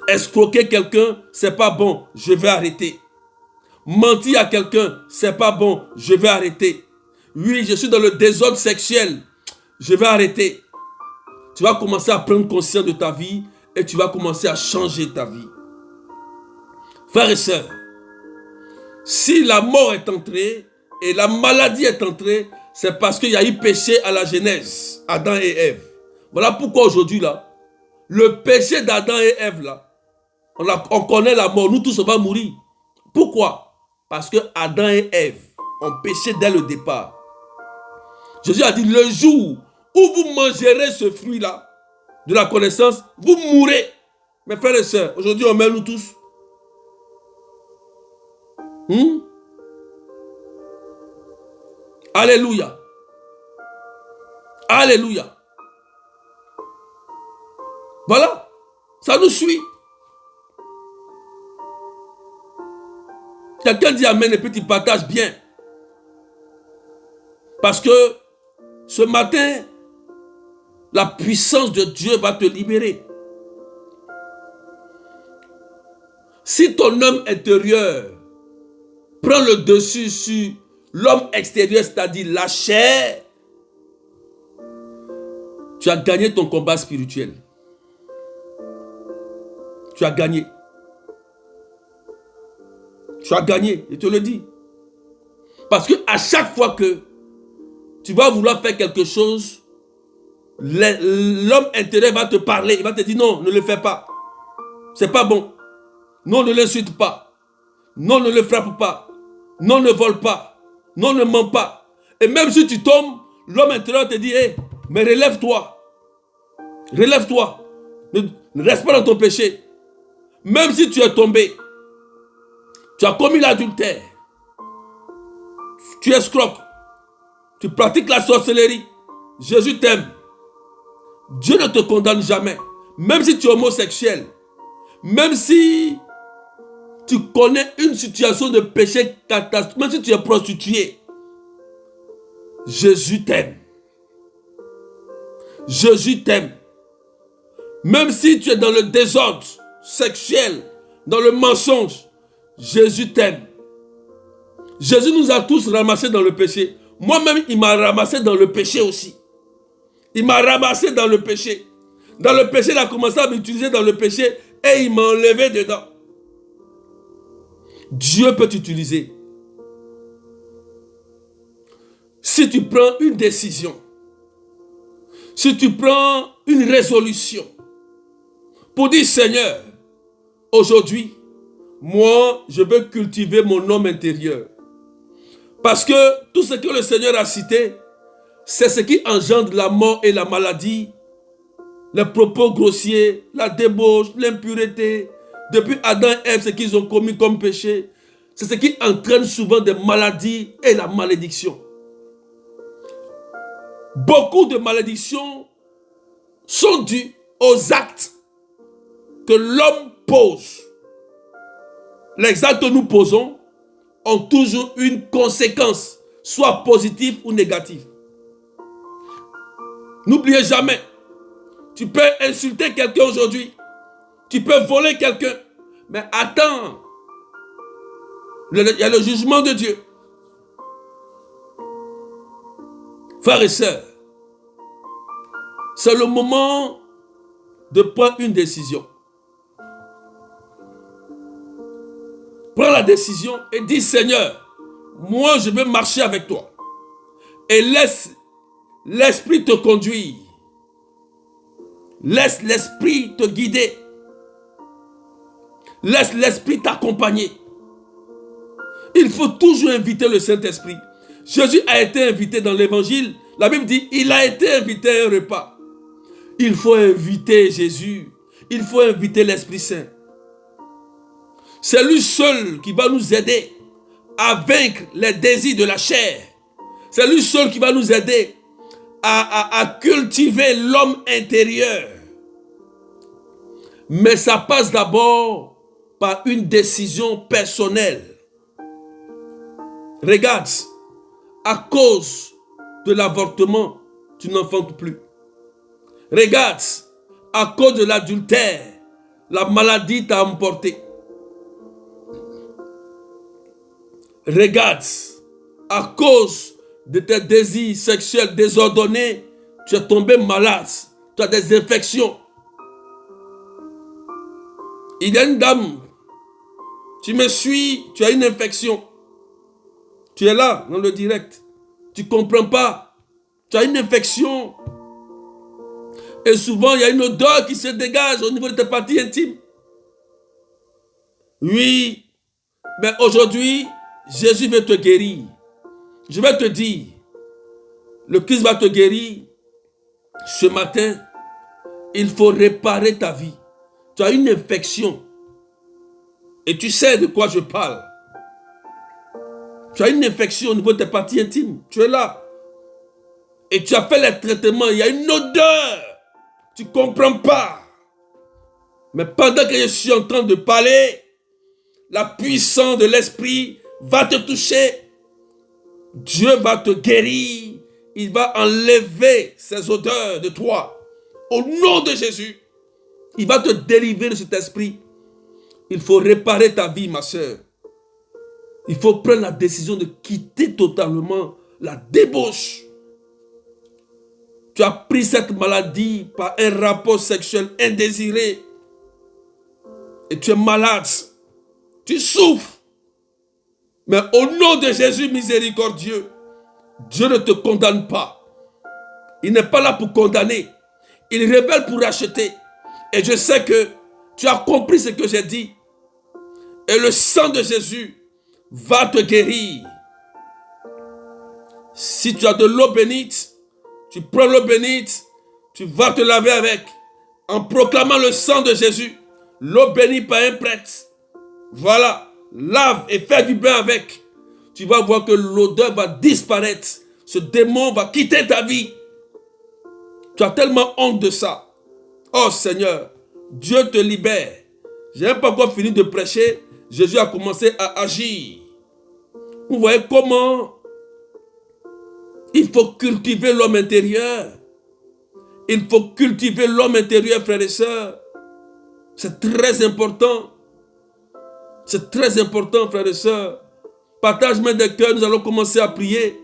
Escroquer quelqu'un, c'est pas bon. Je vais arrêter. Mentir à quelqu'un, c'est pas bon. Je vais arrêter. Oui, je suis dans le désordre sexuel. Je vais arrêter. Tu vas commencer à prendre conscience de ta vie et tu vas commencer à changer ta vie. Frères et sœurs, si la mort est entrée et la maladie est entrée, c'est parce qu'il y a eu péché à la genèse, Adam et Ève. Voilà pourquoi aujourd'hui, là, le péché d'Adam et Ève, là, on connaît la mort, nous tous on va mourir. Pourquoi? Parce que Adam et Ève ont péché dès le départ. Jésus a dit, le jour où vous mangerez ce fruit-là, de la connaissance, vous mourrez. Mes frères et sœurs, aujourd'hui on meurt nous tous. Alléluia. Alléluia. Voilà, ça nous suit. Quelqu'un dit amen et puis tu partages bien. Parce que ce matin, la puissance de Dieu va te libérer. Si ton homme intérieur prend le dessus sur l'homme extérieur, c'est-à-dire la chair, tu as gagné ton combat spirituel. Tu as gagné. Tu as gagné, je te le dis. Parce que à chaque fois que tu vas vouloir faire quelque chose, l'homme intérieur va te parler, il va te dire non, ne le fais pas. C'est pas bon. Non, ne l'insulte pas. Non, ne le frappe pas. Non, ne vole pas. Non, ne ment pas. Et même si tu tombes, l'homme intérieur te dit, hey, mais relève-toi. Relève-toi. Ne reste pas dans ton péché. Même si tu es tombé, tu as commis l'adultère, tu escroques, tu pratiques la sorcellerie, Jésus t'aime. Dieu ne te condamne jamais. Même si tu es homosexuel, même si tu connais une situation de péché catastrophique, même si tu es prostitué, Jésus t'aime. Jésus t'aime. Même si tu es dans le désordre sexuel, dans le mensonge, Jésus t'aime. Jésus nous a tous ramassés dans le péché. Moi-même, il m'a ramassé dans le péché aussi. Il m'a ramassé dans le péché. Dans le péché, il a commencé à m'utiliser dans le péché et il m'a enlevé dedans. Dieu peut t'utiliser. Si tu prends une décision, si tu prends une résolution pour dire Seigneur, aujourd'hui, moi, je veux cultiver mon homme intérieur. Parce que tout ce que le Seigneur a cité, c'est ce qui engendre la mort et la maladie, les propos grossiers, la débauche, l'impureté. Depuis Adam et Ève, ce qu'ils ont commis comme péché, c'est ce qui entraîne souvent des maladies et la malédiction. Beaucoup de malédictions sont dues aux actes que l'homme pose. Les actes que nous posons ont toujours une conséquence, soit positive ou négative. N'oubliez jamais, tu peux insulter quelqu'un aujourd'hui, tu peux voler quelqu'un, mais attends, il y a le jugement de Dieu. Frères et sœurs, c'est le moment de prendre une décision. Prends la décision et dis Seigneur, moi je veux marcher avec toi. Et laisse l'esprit te conduire. Laisse l'esprit te guider. Laisse l'esprit t'accompagner. Il faut toujours inviter le Saint-Esprit. Jésus a été invité dans l'évangile. La Bible dit, il a été invité à un repas. Il faut inviter Jésus. Il faut inviter l'Esprit Saint. C'est lui seul qui va nous aider à vaincre les désirs de la chair. C'est lui seul qui va nous aider à cultiver l'homme intérieur. Mais ça passe d'abord par une décision personnelle. Regarde, à cause de l'avortement, tu n'enfantes plus. Regarde, à cause de l'adultère, la maladie t'a emporté. Regarde, à cause de tes désirs sexuels désordonnés, tu es tombé malade. Tu as des infections. Il y a une dame. Tu me suis, tu as une infection. Tu es là, dans le direct. Tu ne comprends pas. Tu as une infection. Et souvent, il y a une odeur qui se dégage au niveau de tes parties intimes. Oui, mais aujourd'hui, Jésus veut te guérir. Je vais te dire, le Christ va te guérir. Ce matin, il faut réparer ta vie. Tu as une infection. Et tu sais de quoi je parle. Tu as une infection au niveau de tes parties intimes. Tu es là. Et tu as fait les traitements. Il y a une odeur. Tu ne comprends pas. Mais pendant que je suis en train de parler, la puissance de l'Esprit va te toucher. Dieu va te guérir. Il va enlever ces odeurs de toi. Au nom de Jésus. Il va te délivrer de cet esprit. Il faut réparer ta vie, ma soeur. Il faut prendre la décision de quitter totalement la débauche. Tu as pris cette maladie par un rapport sexuel indésiré. Et tu es malade. Tu souffres. Mais au nom de Jésus miséricordieux, Dieu ne te condamne pas. Il n'est pas là pour condamner. Il révèle pour racheter. Et je sais que tu as compris ce que j'ai dit. Et le sang de Jésus va te guérir. Si tu as de l'eau bénite, tu prends l'eau bénite, tu vas te laver avec, en proclamant le sang de Jésus, l'eau bénie par un prêtre. Voilà, lave et fais du bain avec. Tu vas voir que l'odeur va disparaître. Ce démon va quitter ta vie. Tu as tellement honte de ça. Oh Seigneur, Dieu te libère. Je n'ai pas encore fini de prêcher. Jésus a commencé à agir. Vous voyez comment il faut cultiver l'homme intérieur. Il faut cultiver l'homme intérieur, frères et sœurs. C'est très important. C'est très important, frères et sœurs. Partage main des cœurs, nous allons commencer à prier.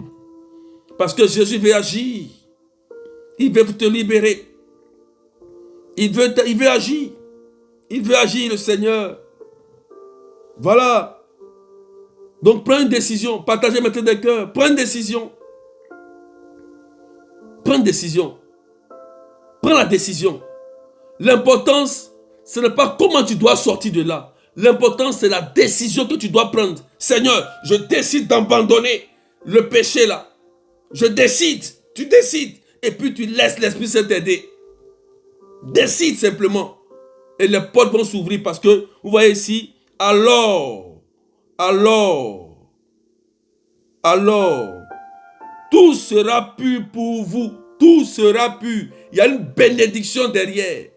Parce que Jésus veut agir. Il veut te libérer. Il veut agir. Il veut agir, le Seigneur. Voilà. Donc prends une décision. Partagez maintenant des cœurs. Prends une décision. Prends une décision. Prends la décision. L'importance, ce n'est pas comment tu dois sortir de là. L'important, c'est la décision que tu dois prendre. Seigneur, je décide d'abandonner le péché là. Je décide. Tu décides. Et puis tu laisses l'Esprit Saint t'aider. Décide simplement. Et les portes vont s'ouvrir parce que, vous voyez ici, alors, tout sera pur pour vous. Tout sera pur. Il y a une bénédiction derrière.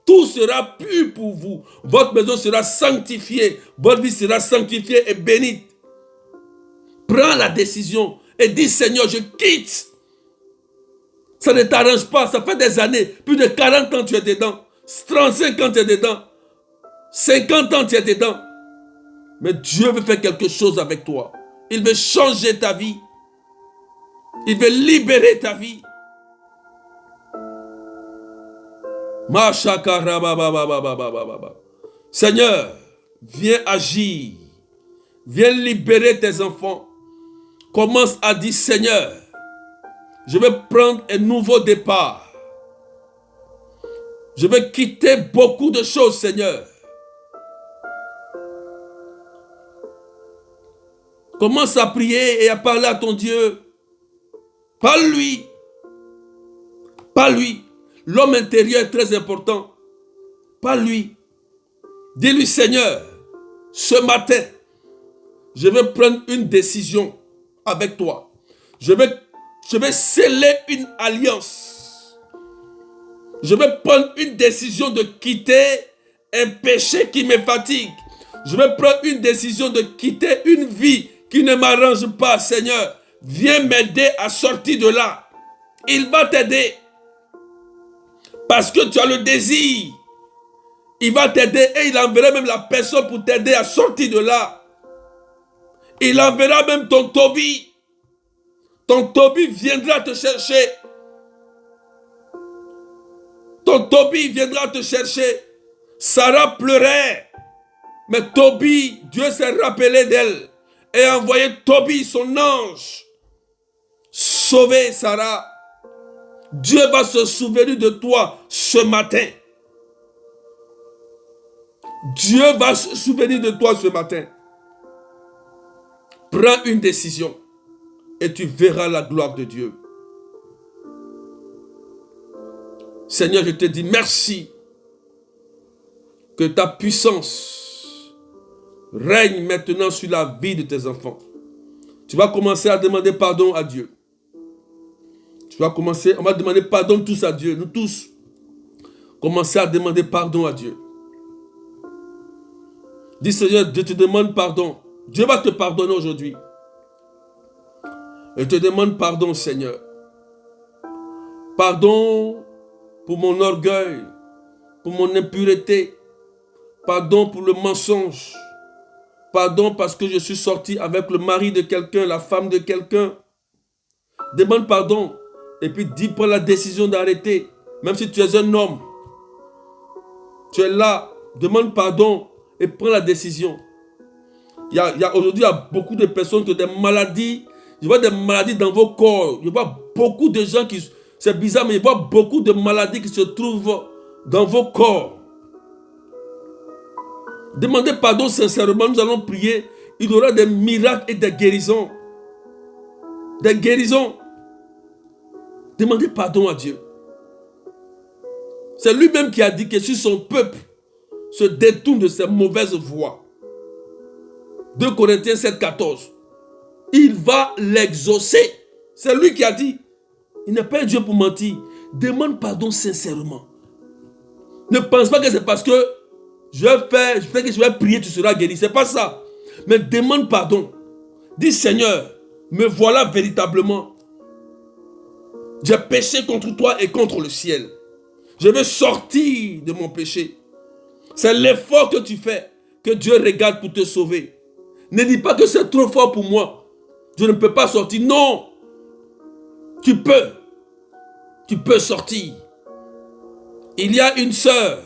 Tout sera pur pour vous. Votre maison sera sanctifiée. Votre vie sera sanctifiée et bénite. Prends la décision et dis, Seigneur, je quitte. Ça ne t'arrange pas. Ça fait des années. Plus de 40 ans tu es dedans. 35 ans tu es dedans. 50 ans tu es dedans. Mais Dieu veut faire quelque chose avec toi. Il veut changer ta vie. Il veut libérer ta vie. Seigneur, viens agir. Viens libérer tes enfants. Commence à dire, Seigneur, je vais prendre un nouveau départ. Je vais quitter beaucoup de choses, Seigneur. Commence à prier et à parler à ton Dieu. Parle-lui. Parle-lui. L'homme intérieur est très important. Parle-lui. Dis-lui, Seigneur, ce matin, je vais prendre une décision avec toi. Je vais sceller une alliance. Je vais prendre une décision de quitter un péché qui me fatigue. Je vais prendre une décision de quitter une vie qui ne m'arrange pas, Seigneur. Viens m'aider à sortir de là. Il va t'aider. Parce que tu as le désir. Il va t'aider et il enverra même la personne pour t'aider à sortir de là. Il enverra même ton Toby. Ton Toby viendra te chercher. Ton Tobie viendra te chercher. Sarah pleurait. Mais Tobie, Dieu s'est rappelé d'elle et a envoyé Tobie, son ange, sauver Sarah. Dieu va se souvenir de toi ce matin. Dieu va se souvenir de toi ce matin. Prends une décision et tu verras la gloire de Dieu. Seigneur, je te dis merci que ta puissance règne maintenant sur la vie de tes enfants. Tu vas commencer à demander pardon à Dieu. Tu vas commencer, on va demander pardon tous à Dieu, nous tous. Commencez à demander pardon à Dieu. Dis Seigneur, je te demande pardon. Dieu va te pardonner aujourd'hui. Je te demande pardon, Seigneur. Pardon pour mon orgueil, pour mon impureté. Pardon pour le mensonge. Pardon parce que je suis sorti avec le mari de quelqu'un, la femme de quelqu'un. Demande pardon. Et puis dis, prends la décision d'arrêter. Même si tu es un homme. Tu es là. Demande pardon et prends la décision. Aujourd'hui, il y a beaucoup de personnes qui ont des maladies. Je vois des maladies dans vos corps. Je vois beaucoup de gens qui... C'est bizarre, mais je vois beaucoup de maladies qui se trouvent dans vos corps. Demandez pardon sincèrement. Nous allons prier. Il y aura des miracles et des guérisons. Des guérisons. Demandez pardon à Dieu. C'est lui-même qui a dit que si son peuple se détourne de ses mauvaises voies, 2 Corinthiens 7, 14, il va l'exaucer. C'est lui qui a dit. Il n'est pas un Dieu pour mentir. Demande pardon sincèrement. Ne pense pas que c'est parce que je vais prier, tu seras guéri. Ce n'est pas ça. Mais demande pardon. Dis Seigneur, me voilà véritablement. J'ai péché contre toi et contre le ciel. Je veux sortir de mon péché. C'est l'effort que tu fais que Dieu regarde pour te sauver. Ne dis pas que c'est trop fort pour moi. Je ne peux pas sortir. Non. Tu peux. Tu peux sortir. Il y a une sœur.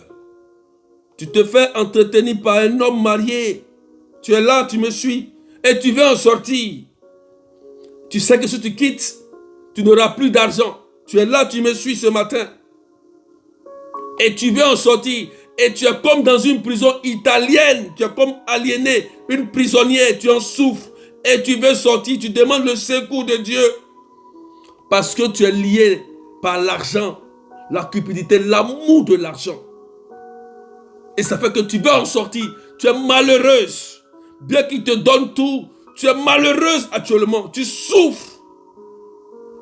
Tu te fais entretenir par un homme marié. Tu es là, tu me suis. Et tu veux en sortir. Tu sais que si tu quittes, tu n'auras plus d'argent. Tu es là, tu me suis ce matin. Et tu veux en sortir. Et tu es comme dans une prison italienne. Tu es comme aliéné, une prisonnière. Tu en souffres. Et tu veux sortir. Tu demandes le secours de Dieu. Parce que tu es lié par l'argent, la cupidité, l'amour de l'argent. Et ça fait que tu veux en sortir. Tu es malheureuse. Bien qu'il te donne tout, tu es malheureuse actuellement. Tu souffres.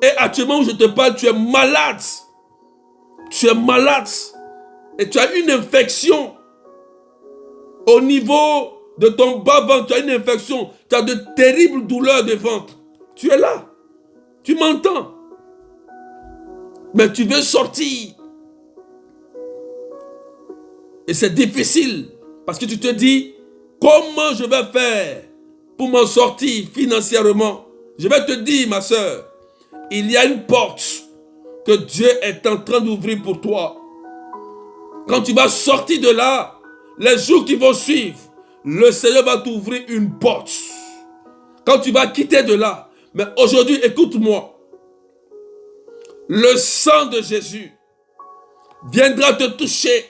Et actuellement où je te parle, tu es malade. Tu es malade. Et tu as une infection. Au niveau de ton bas-ventre, tu as une infection. Tu as de terribles douleurs de ventre. Tu es là. Tu m'entends. Mais tu veux sortir. Et c'est difficile. Parce que tu te dis, comment je vais faire pour m'en sortir financièrement? Je vais te dire, ma soeur, il y a une porte que Dieu est en train d'ouvrir pour toi. Quand tu vas sortir de là, les jours qui vont suivre, le Seigneur va t'ouvrir une porte. Quand tu vas quitter de là, mais aujourd'hui, écoute-moi. Le sang de Jésus viendra te toucher.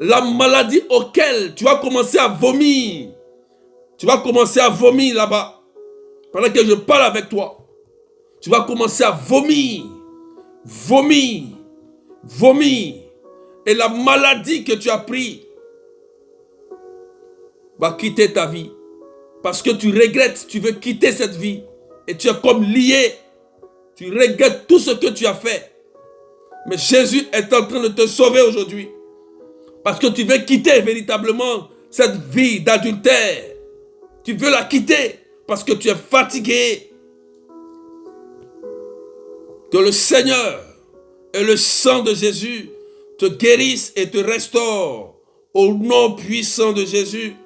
La maladie auquel tu vas commencer à vomir. Tu vas commencer à vomir là-bas. Pendant que je parle avec toi. Tu vas commencer à vomir. Vomir. Vomir. Et la maladie que tu as prise va quitter ta vie. Parce que tu regrettes, tu veux quitter cette vie. Et tu es comme lié. Tu regrettes tout ce que tu as fait. Mais Jésus est en train de te sauver aujourd'hui. Parce que tu veux quitter véritablement cette vie d'adultère. Tu veux la quitter parce que tu es fatigué. Que le Seigneur et le sang de Jésus te guérissent et te restaurent. Au nom puissant de Jésus.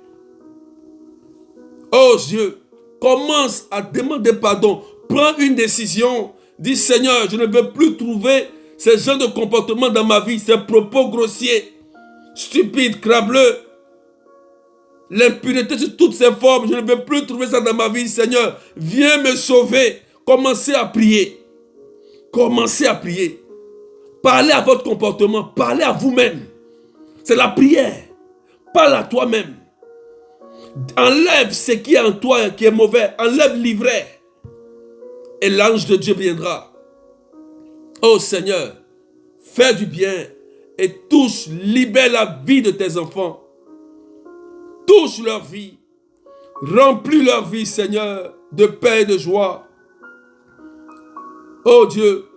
Oh Dieu, commence à demander pardon. Prends une décision. Dis Seigneur, je ne veux plus trouver ces genres de comportements dans ma vie, ces propos grossiers, stupides, crableux, l'impureté sous toutes ses formes, je ne veux plus trouver ça dans ma vie, Seigneur. Viens me sauver. Commencez à prier. Commencez à prier. Parlez à votre comportement, parlez à vous-même. C'est la prière. Parle à toi-même. Enlève ce qui est en toi qui est mauvais. Enlève l'ivraie. Et l'ange de Dieu viendra. Oh Seigneur, fais du bien et touche, libère la vie de tes enfants. Touche leur vie. Remplis leur vie, Seigneur, de paix et de joie. Oh Dieu,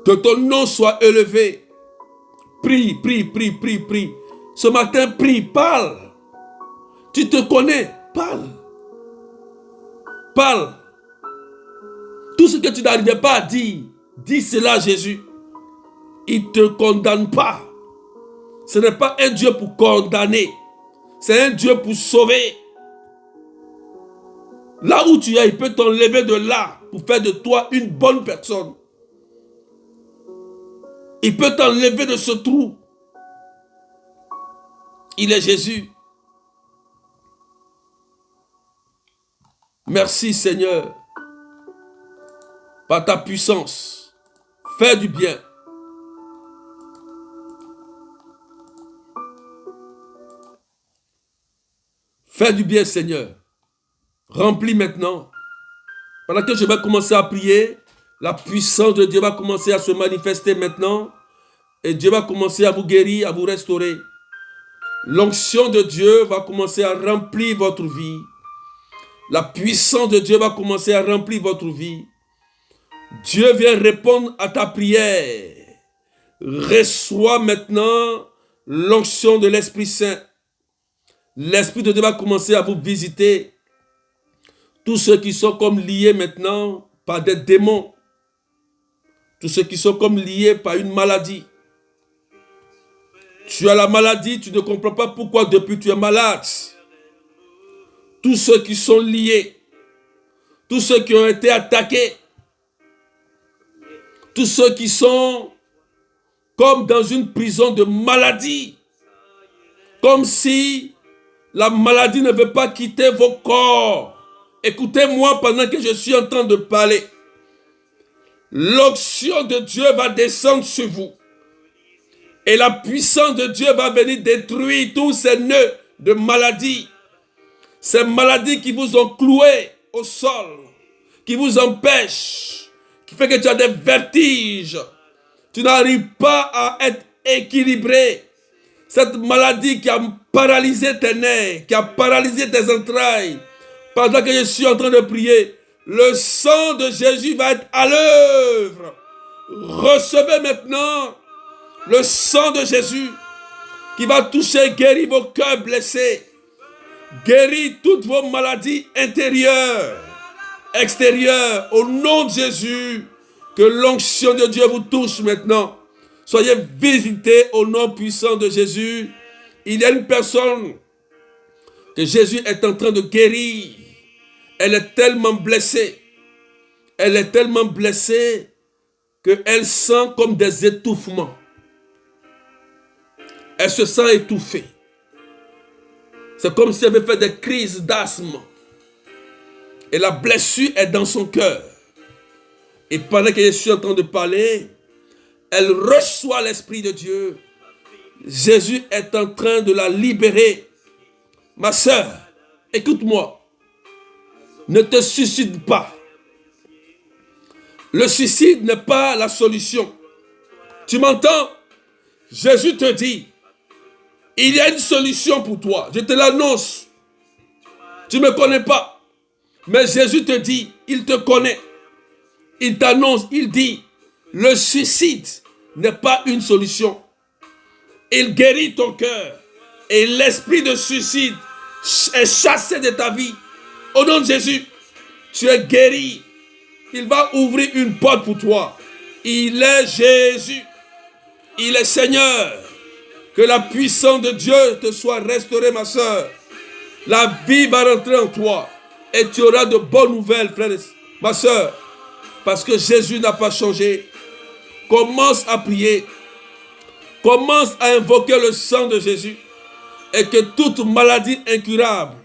que ton nom soit élevé. Prie, prie, prie, prie, prie. Ce matin, prie, parle. Tu te connais, parle. Parle. Tout ce que tu n'arrivais pas à dire, dis cela à Jésus. Il ne te condamne pas. Ce n'est pas un Dieu pour condamner. C'est un Dieu pour sauver. Là où tu es, il peut t'enlever de là pour faire de toi une bonne personne. Il peut t'enlever de ce trou. Il est Jésus. Merci Seigneur. Par ta puissance, fais du bien. Fais du bien, Seigneur. Remplis maintenant. Pendant que je vais commencer à prier, la puissance de Dieu va commencer à se manifester maintenant. Et Dieu va commencer à vous guérir, à vous restaurer. L'onction de Dieu va commencer à remplir votre vie. La puissance de Dieu va commencer à remplir votre vie. Dieu vient répondre à ta prière. Reçois maintenant l'onction de l'Esprit Saint. L'Esprit de Dieu va commencer à vous visiter. Tous ceux qui sont comme liés maintenant par des démons. Tous ceux qui sont comme liés par une maladie. Tu as la maladie, tu ne comprends pas pourquoi depuis tu es malade. Tous ceux qui sont liés. Tous ceux qui ont été attaqués. Tous ceux qui sont comme dans une prison de maladie. Comme si la maladie ne veut pas quitter vos corps. Écoutez-moi pendant que je suis en train de parler. L'onction de Dieu va descendre sur vous. Et la puissance de Dieu va venir détruire tous ces nœuds de maladie. Ces maladies qui vous ont cloué au sol. Qui vous empêchent. Qui fait que tu as des vertiges. Tu n'arrives pas à être équilibré. Cette maladie qui a paralysé tes nerfs, qui a paralysé tes entrailles. Pendant que je suis en train de prier, le sang de Jésus va être à l'œuvre. Recevez maintenant le sang de Jésus qui va toucher, guérir vos cœurs blessés. Guérir toutes vos maladies intérieures, extérieures. Au nom de Jésus, que l'onction de Dieu vous touche maintenant. Soyez visités au nom puissant de Jésus. Il y a une personne que Jésus est en train de guérir. Elle est tellement blessée. Elle est tellement blessée qu'elle sent comme des étouffements. Elle se sent étouffée. C'est comme si elle avait fait des crises d'asthme. Et la blessure est dans son cœur. Et pendant que je suis en train de parler, elle reçoit l'Esprit de Dieu. Jésus est en train de la libérer. Ma sœur, écoute-moi. Ne te suicide pas. Le suicide n'est pas la solution. Tu m'entends? Jésus te dit, il y a une solution pour toi. Je te l'annonce. Tu ne me connais pas. Mais Jésus te dit, il te connaît. Il t'annonce, il dit, le suicide n'est pas une solution. Il guérit ton cœur. Et l'esprit de suicide est chassé de ta vie. Au nom de Jésus, tu es guéri. Il va ouvrir une porte pour toi. Il est Jésus. Il est Seigneur. Que la puissance de Dieu te soit restaurée, ma soeur. La vie va rentrer en toi. Et tu auras de bonnes nouvelles, frère, ma soeur. Parce que Jésus n'a pas changé. Commence à prier. Commence à invoquer le sang de Jésus. Et que toute maladie incurable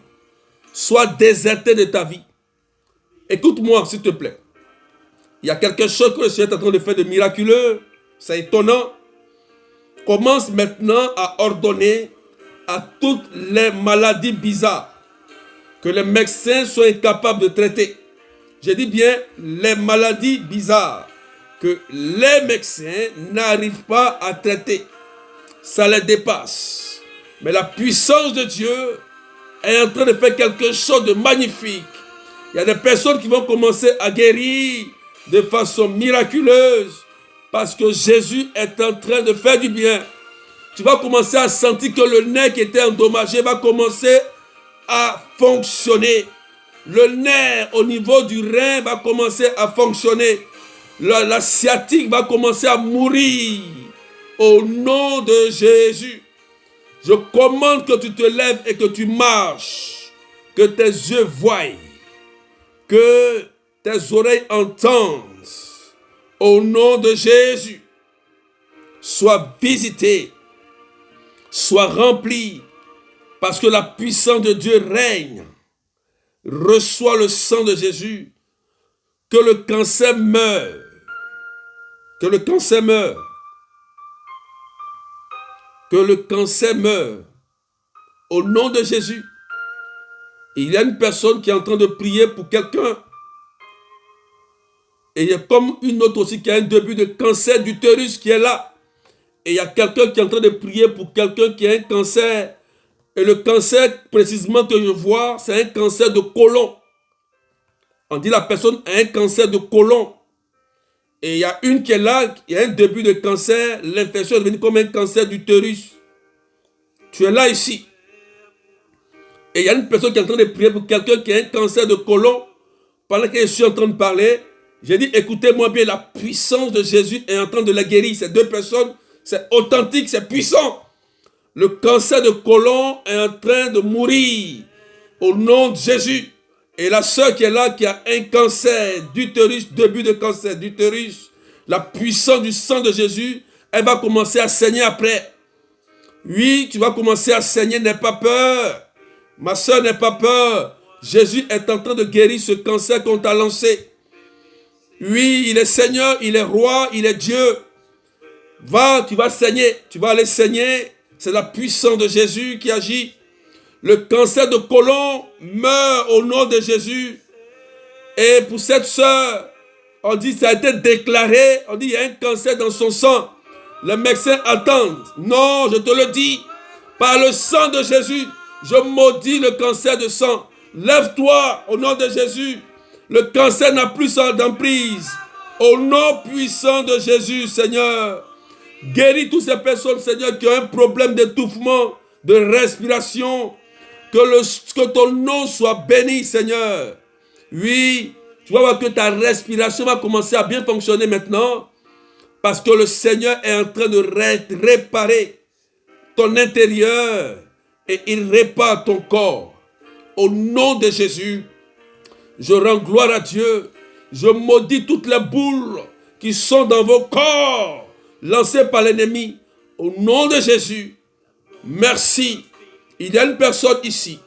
soit désertée de ta vie. Écoute-moi, s'il te plaît. Il y a quelque chose que le Seigneur est en train de faire de miraculeux. C'est étonnant. Commence maintenant à ordonner à toutes les maladies bizarres que les médecins sont incapables de traiter. Je dis bien les maladies bizarres que les médecins n'arrivent pas à traiter. Ça les dépasse. Mais la puissance de Dieu est en train de faire quelque chose de magnifique. Il y a des personnes qui vont commencer à guérir de façon miraculeuse parce que Jésus est en train de faire du bien. Tu vas commencer à sentir que le nerf qui était endommagé va commencer à fonctionner. Le nerf au niveau du rein va commencer à fonctionner. La sciatique va commencer à mourir. Au nom de Jésus, je commande que tu te lèves et que tu marches. Que tes yeux voient. Que tes oreilles entendent. Au nom de Jésus, sois visité. Sois rempli. Parce que la puissance de Dieu règne. Reçois le sang de Jésus. Que le cancer meure. Que le cancer meure. Que le cancer meure. Au nom de Jésus. Il y a une personne qui est en train de prier pour quelqu'un. Et il y a comme une autre aussi qui a un début de cancer d'utérus qui est là. Et il y a quelqu'un qui est en train de prier pour quelqu'un qui a un cancer. Et le cancer précisément que je vois, c'est un cancer de côlon. On dit la personne a un cancer de côlon. Et il y a une qui est là, il y a un début de cancer. L'infection est devenue comme un cancer d'utérus. Tu es là ici. Et il y a une personne qui est en train de prier pour quelqu'un qui a un cancer de côlon. Pendant que je suis en train de parler, j'ai dit, écoutez-moi bien, la puissance de Jésus est en train de la guérir. Ces deux personnes, c'est authentique, c'est puissant. Le cancer de côlon est en train de mourir au nom de Jésus. Et la sœur qui est là, qui a un cancer d'utérus, début de cancer d'utérus, la puissance du sang de Jésus, elle va commencer à saigner après. Oui, tu vas commencer à saigner, n'aie pas peur. Ma sœur, n'aie pas peur. Jésus est en train de guérir ce cancer qu'on t'a lancé. Oui, il est Seigneur, il est roi, il est Dieu. Va, tu vas saigner, tu vas aller saigner. C'est la puissance de Jésus qui agit. Le cancer de côlon meurt au nom de Jésus. Et pour cette sœur, on dit ça a été déclaré, on dit il y a un cancer dans son sang. Les médecins attendent. Non, je te le dis, par le sang de Jésus, je maudis le cancer de sang. Lève-toi au nom de Jésus. Le cancer n'a plus d'emprise. Au nom puissant de Jésus, Seigneur. Guéris toutes ces personnes, Seigneur, qui ont un problème d'étouffement, de respiration. Que ton nom soit béni, Seigneur. Oui, tu vas voir que ta respiration va commencer à bien fonctionner maintenant. Parce que le Seigneur est en train de réparer ton intérieur. Et il répare ton corps. Au nom de Jésus, je rends gloire à Dieu. Je maudis toutes les boules qui sont dans vos corps, lancées par l'ennemi. Au nom de Jésus, merci. Il y a une personne ici.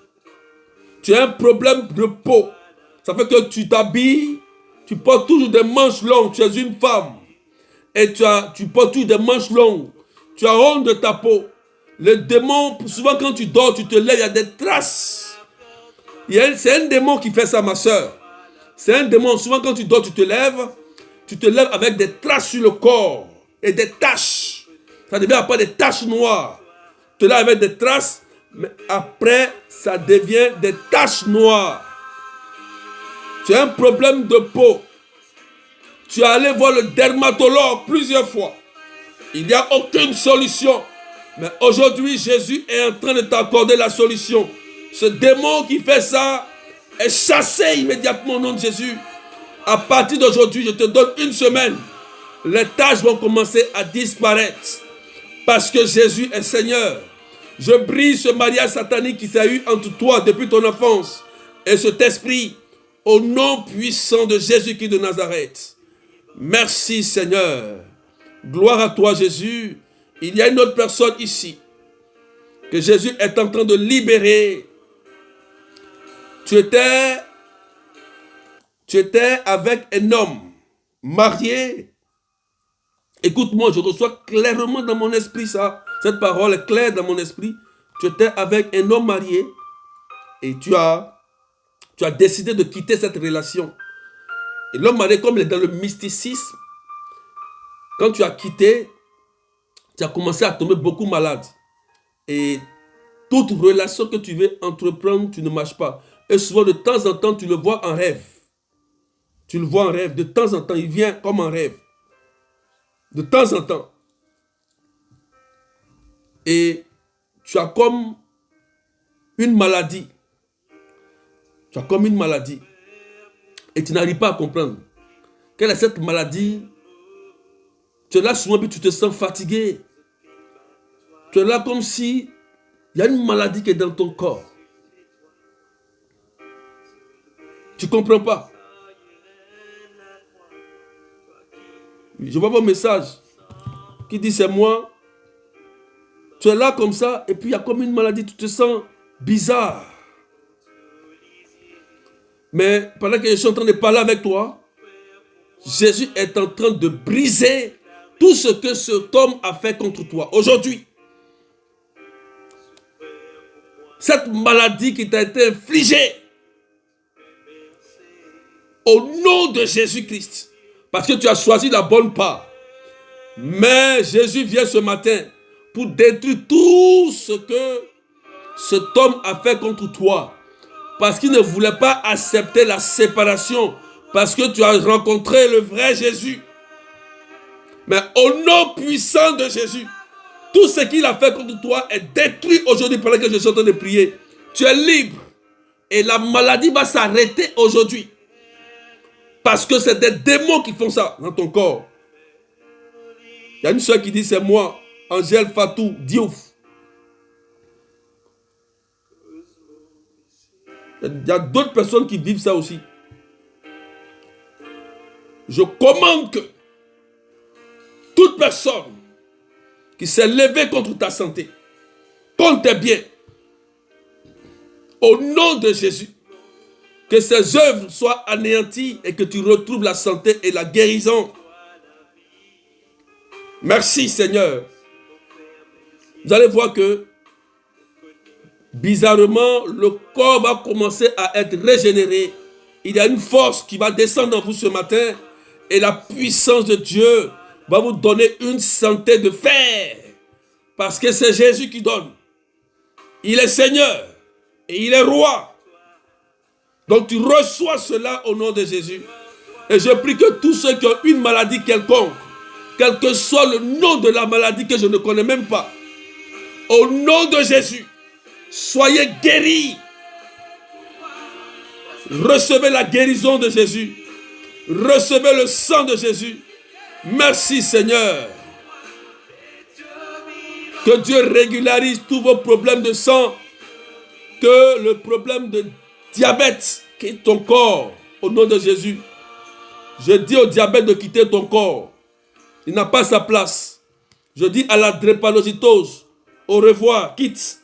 Tu as un problème de peau. Ça fait que tu t'habilles, tu portes toujours des manches longues. Tu es une femme. Et tu portes toujours des manches longues. Tu as honte de ta peau. Le démon, souvent quand tu dors, tu te lèves, il y a des traces. C'est un démon qui fait ça, ma soeur. C'est un démon. Souvent quand tu dors, tu te lèves avec des traces sur le corps et des taches. Ça devient après des taches noires. Tu te lèves avec des traces, mais après, ça devient des taches noires. Tu as un problème de peau. Tu es allé voir le dermatologue plusieurs fois. Il n'y a aucune solution. Mais aujourd'hui, Jésus est en train de t'accorder la solution. Ce démon qui fait ça est chassé immédiatement au nom de Jésus. À partir d'aujourd'hui, je te donne une semaine. Les taches vont commencer à disparaître. Parce que Jésus est Seigneur. Je brise ce mariage satanique qui s'est eu entre toi depuis ton enfance et cet esprit au nom puissant de Jésus-Christ de Nazareth. Merci Seigneur. Gloire à toi, Jésus. Il y a une autre personne ici que Jésus est en train de libérer. Tu étais avec un homme marié. Écoute-moi, je reçois clairement dans mon esprit ça. Cette parole est claire dans mon esprit. Tu étais avec un homme marié et tu as décidé de quitter cette relation. Et l'homme marié, comme il est dans le mysticisme, quand tu as quitté, tu as commencé à tomber beaucoup malade. Et toute relation que tu veux entreprendre, tu ne marches pas. Et souvent, de temps en temps, tu le vois en rêve. Tu le vois en rêve. De temps en temps, il vient comme en rêve. De temps en temps. Et tu as comme une maladie. Tu as comme une maladie. Et tu n'arrives pas à comprendre. Quelle est cette maladie? Tu es là souvent, puis tu te sens fatigué. Tu es là comme si il y a une maladie qui est dans ton corps. Tu ne comprends pas. Je vois vos messages qui dit c'est moi. Tu es là comme ça et puis il y a comme une maladie, tu te sens bizarre. Mais pendant que je suis en train de parler avec toi, Jésus est en train de briser tout ce que cet homme a fait contre toi. Aujourd'hui, cette maladie qui t'a été infligée, au nom de Jésus-Christ, parce que tu as choisi la bonne part. Mais Jésus vient ce matin pour détruire tout ce que cet homme a fait contre toi. Parce qu'il ne voulait pas accepter la séparation. Parce que tu as rencontré le vrai Jésus. Mais au nom puissant de Jésus, tout ce qu'il a fait contre toi est détruit aujourd'hui pendant que je suis en train de prier. Tu es libre. Et la maladie va s'arrêter aujourd'hui. Parce que c'est des démons qui font ça dans ton corps. Il y a une soeur qui dit c'est moi, Angèle Fatou Diouf. Il y a d'autres personnes qui vivent ça aussi. Je commande que toute personne qui s'est levée contre ta santé, contre tes biens, au nom de Jésus, que ces œuvres soient anéanties et que tu retrouves la santé et la guérison. Merci Seigneur. Vous allez voir que bizarrement, le corps va commencer à être régénéré. Il y a une force qui va descendre en vous ce matin et la puissance de Dieu va vous donner une santé de fer. Parce que c'est Jésus qui donne. Il est Seigneur et il est roi. Donc tu reçois cela au nom de Jésus. Et je prie que tous ceux qui ont une maladie quelconque, quel que soit le nom de la maladie que je ne connais même pas, au nom de Jésus, soyez guéris. Recevez la guérison de Jésus. Recevez le sang de Jésus. Merci Seigneur. Que Dieu régularise tous vos problèmes de sang. Que le problème de diabète quitte ton corps au nom de Jésus. Je dis au diabète de quitter ton corps. Il n'a pas sa place. Je dis à la drépanocytose, au revoir, quitte.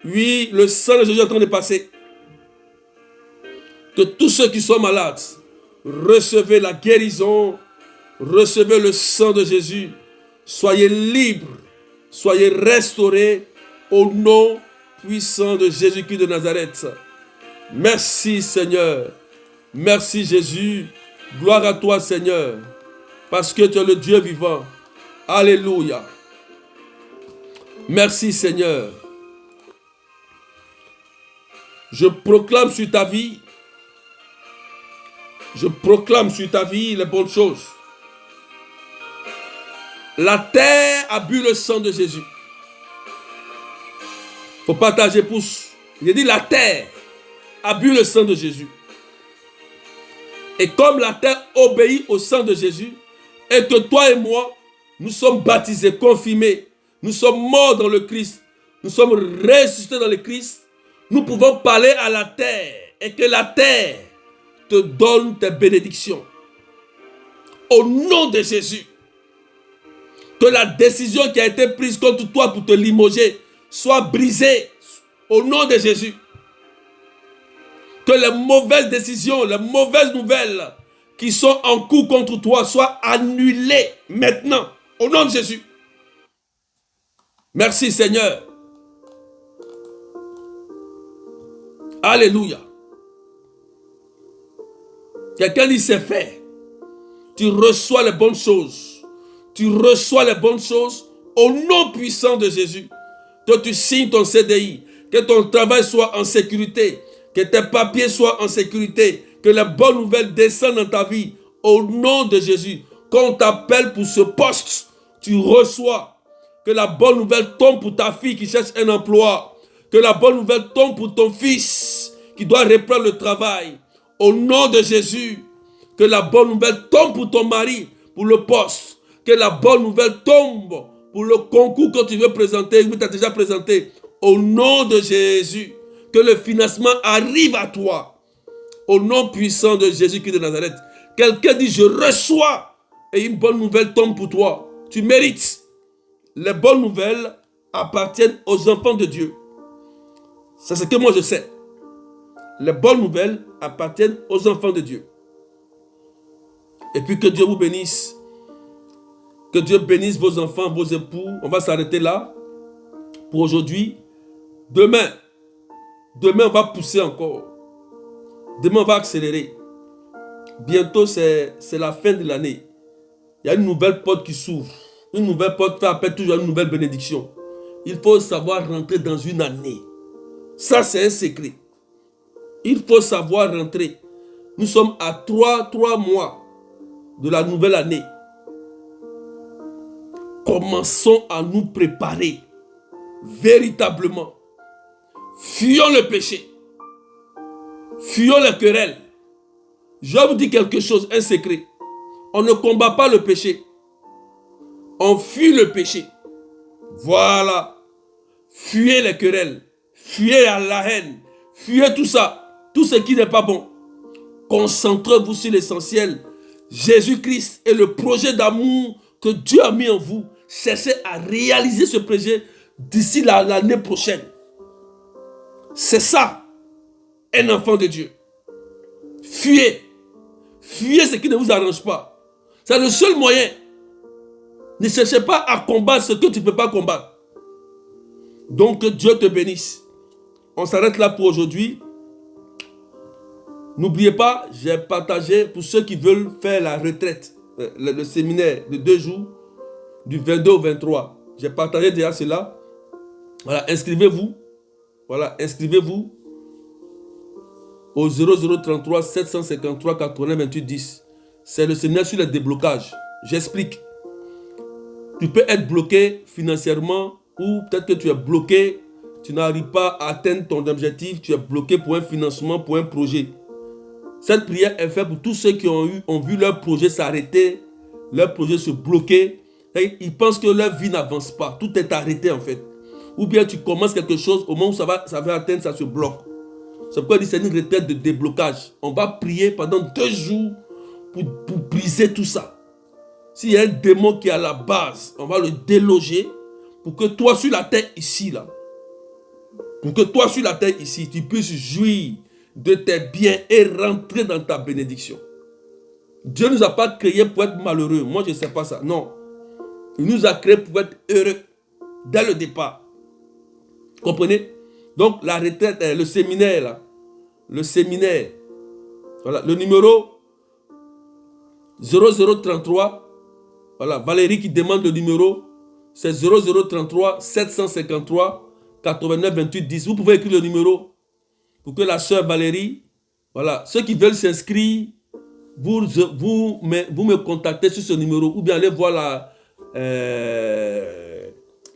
Oui, le sang de Jésus est en train de passer. Que tous ceux qui sont malades, recevez la guérison, recevez le sang de Jésus. Soyez libres, soyez restaurés au nom puissant de Jésus-Christ de Nazareth. Merci Seigneur. Merci Jésus. Gloire à toi Seigneur. Parce que tu es le Dieu vivant. Alléluia. Merci Seigneur. Je proclame sur ta vie. Je proclame sur ta vie les bonnes choses. La terre a bu le sang de Jésus. Il faut partager pouce. Il dit la terre a bu le sang de Jésus. Et comme la terre obéit au sang de Jésus, et que toi et moi, nous sommes baptisés, confirmés, nous sommes morts dans le Christ, nous sommes ressuscités dans le Christ, nous pouvons parler à la terre et que la terre te donne tes bénédictions. Au nom de Jésus, Que la décision qui a été prise contre toi pour te limoger soit brisée au nom de Jésus. Que les mauvaises décisions, les mauvaises nouvelles qui sont en cours contre toi soient annulées maintenant au nom de Jésus. Merci Seigneur. Alléluia. Quelqu'un dit c'est fait. Tu reçois les bonnes choses. Tu reçois les bonnes choses au nom puissant de Jésus. Que tu signes ton CDI. Que ton travail soit en sécurité. Que tes papiers soient en sécurité. Que les bonnes nouvelles descendent dans ta vie. Au nom de Jésus. Quand on t'appelle pour ce poste, tu reçois. Que la bonne nouvelle tombe pour ta fille qui cherche un emploi. Que la bonne nouvelle tombe pour ton fils qui doit reprendre le travail. Au nom de Jésus. Que la bonne nouvelle tombe pour ton mari, pour le poste. Que la bonne nouvelle tombe pour le concours que tu veux présenter, que tu as déjà présenté. Au nom de Jésus. Que le financement arrive à toi. Au nom puissant de Jésus-Christ de Nazareth. Quelqu'un dit, je reçois. Et une bonne nouvelle tombe pour toi. Tu mérites. Les bonnes nouvelles appartiennent aux enfants de Dieu. C'est ce que moi je sais. Les bonnes nouvelles appartiennent aux enfants de Dieu. Et puis que Dieu vous bénisse. Que Dieu bénisse vos enfants, vos époux. On va s'arrêter là pour aujourd'hui. Demain, on va pousser encore. Demain, on va accélérer. Bientôt, c'est la fin de l'année. Il y a une nouvelle porte qui s'ouvre. Une nouvelle porte fait appel toujours à une nouvelle bénédiction. Il faut savoir rentrer dans une année. Ça, c'est un secret. Il faut savoir rentrer. Nous sommes à 3 mois de la nouvelle année. Commençons à nous préparer véritablement. Fuyons le péché. Fuyons les querelles. Je vais vous dire quelque chose, un secret. On ne combat pas le péché. On fuit le péché. Voilà. Fuyez les querelles. Fuyez la haine. Fuyez tout ça. Tout ce qui n'est pas bon. Concentrez-vous sur l'essentiel. Jésus-Christ et le projet d'amour que Dieu a mis en vous. Cherchez à réaliser ce projet d'ici l'année prochaine. C'est ça, un enfant de Dieu. Fuyez. Fuyez ce qui ne vous arrange pas. C'est le seul moyen. Ne cherchez pas à combattre ce que tu ne peux pas combattre. Donc que Dieu te bénisse. On s'arrête là pour aujourd'hui. N'oubliez pas, j'ai partagé pour ceux qui veulent faire la retraite, le séminaire de 2 jours, du 22 au 23. J'ai partagé déjà cela. Voilà, inscrivez-vous. Voilà, inscrivez-vous au 0033 753 80 28 10. C'est le séminaire sur le déblocage. J'explique. Tu peux être bloqué financièrement ou peut-être que tu es bloqué, tu n'arrives pas à atteindre ton objectif, tu es bloqué pour un financement, pour un projet. Cette prière est faite pour tous ceux qui ont vu leur projet s'arrêter, leur projet se bloquer. Et ils pensent que leur vie n'avance pas. Tout est arrêté en fait. Ou bien tu commences quelque chose, au moment où ça va atteindre, ça se bloque. C'est pourquoi il dit c'est une retraite de déblocage. On va prier pendant 2 jours pour briser tout ça. S'il y a un démon qui est à la base, on va le déloger pour que toi sur la terre ici, là, pour que toi sur la terre ici, tu puisses jouir de tes biens et rentrer dans ta bénédiction. Dieu ne nous a pas créés pour être malheureux. Moi, je ne sais pas ça. Non. Il nous a créés pour être heureux dès le départ. Comprenez? Donc, la retraite, le séminaire, là, le séminaire, voilà, le numéro 0033, voilà, Valérie qui demande le numéro, c'est 0033 753 89 28 10. Vous pouvez écrire le numéro pour que la sœur Valérie, voilà, ceux qui veulent s'inscrire, vous me contactez sur ce numéro ou bien allez voir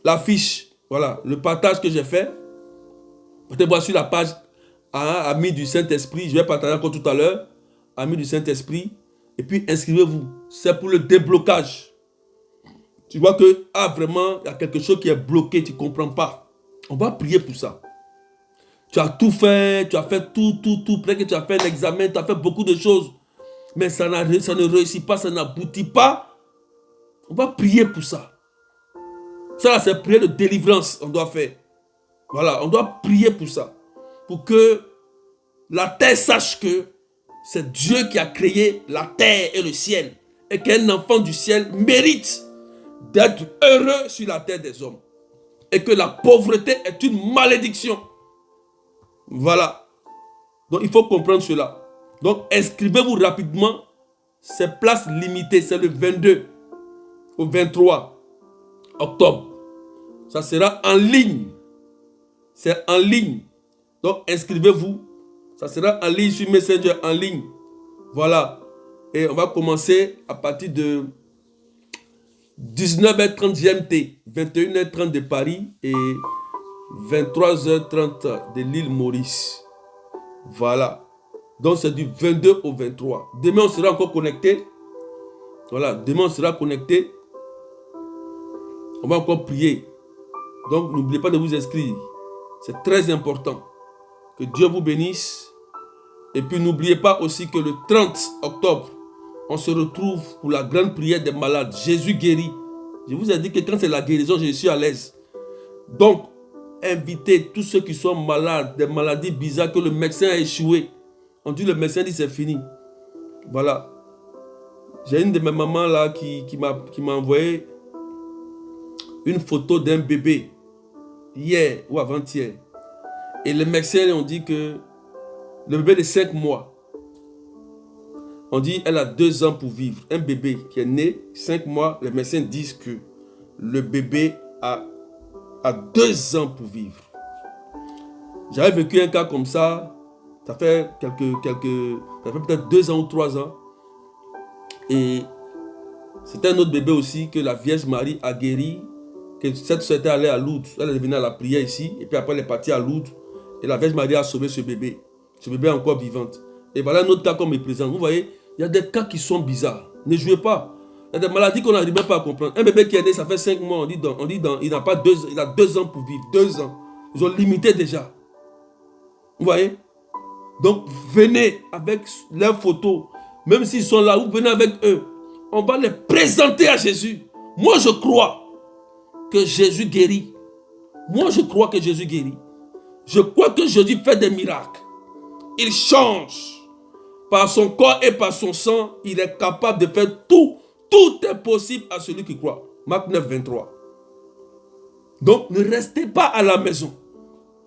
la fiche, voilà, le partage que j'ai fait. Peut-être voir sur la page Amis du Saint-Esprit, je vais partager encore tout à l'heure, Amis du Saint-Esprit, et puis inscrivez-vous, c'est pour le déblocage. Tu vois que, vraiment, il y a quelque chose qui est bloqué, tu ne comprends pas. On va prier pour ça. Tu as tout fait, tu as fait tout. Peut-être que tu as fait un examen, tu as fait beaucoup de choses. Mais ça ne réussit pas, ça n'aboutit pas. On va prier pour ça. Ça là, c'est prière de délivrance, on doit faire. Voilà, on doit prier pour ça. Pour que la terre sache que c'est Dieu qui a créé la terre et le ciel. Et qu'un enfant du ciel mérite d'être heureux sur la terre des hommes. Et que la pauvreté est une malédiction. Voilà. Donc il faut comprendre cela. Donc inscrivez-vous rapidement. C'est place limitée. C'est le 22 au 23 octobre. Ça sera en ligne. C'est en ligne. Donc inscrivez-vous. Ça sera en ligne sur Messenger, en ligne. Voilà. Et on va commencer à partir de 19h30 GMT, 21h30 de Paris et 23h30 de l'île Maurice. Voilà. Donc c'est du 22 au 23. Demain on sera encore connecté. Voilà. Demain on sera connecté. On va encore prier. Donc n'oubliez pas de vous inscrire. C'est très important. Que Dieu vous bénisse. Et puis n'oubliez pas aussi que le 30 octobre, on se retrouve pour la grande prière des malades. Jésus guérit. Je vous ai dit que quand c'est la guérison, je suis à l'aise. Donc, invitez tous ceux qui sont malades, des maladies bizarres que le médecin a échoué. On dit, le médecin dit c'est fini. Voilà. J'ai une de mes mamans là qui m'a envoyé une photo d'un bébé hier ou avant-hier. Et les médecins ont dit que le bébé de 5 mois, on dit elle a 2 ans pour vivre. Un bébé qui est né 5 mois, les médecins disent que le bébé a 2 ans pour vivre. J'avais vécu un cas comme ça. Ça fait ça fait peut-être 2 ans ou 3 ans. Et c'était un autre bébé aussi que la Vierge Marie a guéri. Que cette soeur était allée à Lourdes. Elle est venue à la prière ici. Et puis après elle est partie à Lourdes. Et la Vierge Marie a sauvé ce bébé. Ce bébé est encore vivante. Et voilà un autre cas qu'on me présente. Vous voyez, il y a des cas qui sont bizarres. Ne jouez pas. Il y a des maladies qu'on n'arrive même pas à comprendre. Un bébé qui est né, ça fait 5 mois. Il n'a pas 2 ans. Il a 2 ans pour vivre. 2 ans. Ils ont limité déjà. Vous voyez? Donc, venez avec leurs photos. Même s'ils sont là, vous venez avec eux. On va les présenter à Jésus. Moi, je crois que Jésus guérit. Moi, je crois que Jésus guérit. Je crois que Jésus fait des miracles. Il change. Par son corps et par son sang, il est capable de faire tout. Tout est possible à celui qui croit. Marc 9, 23. Donc, ne restez pas à la maison.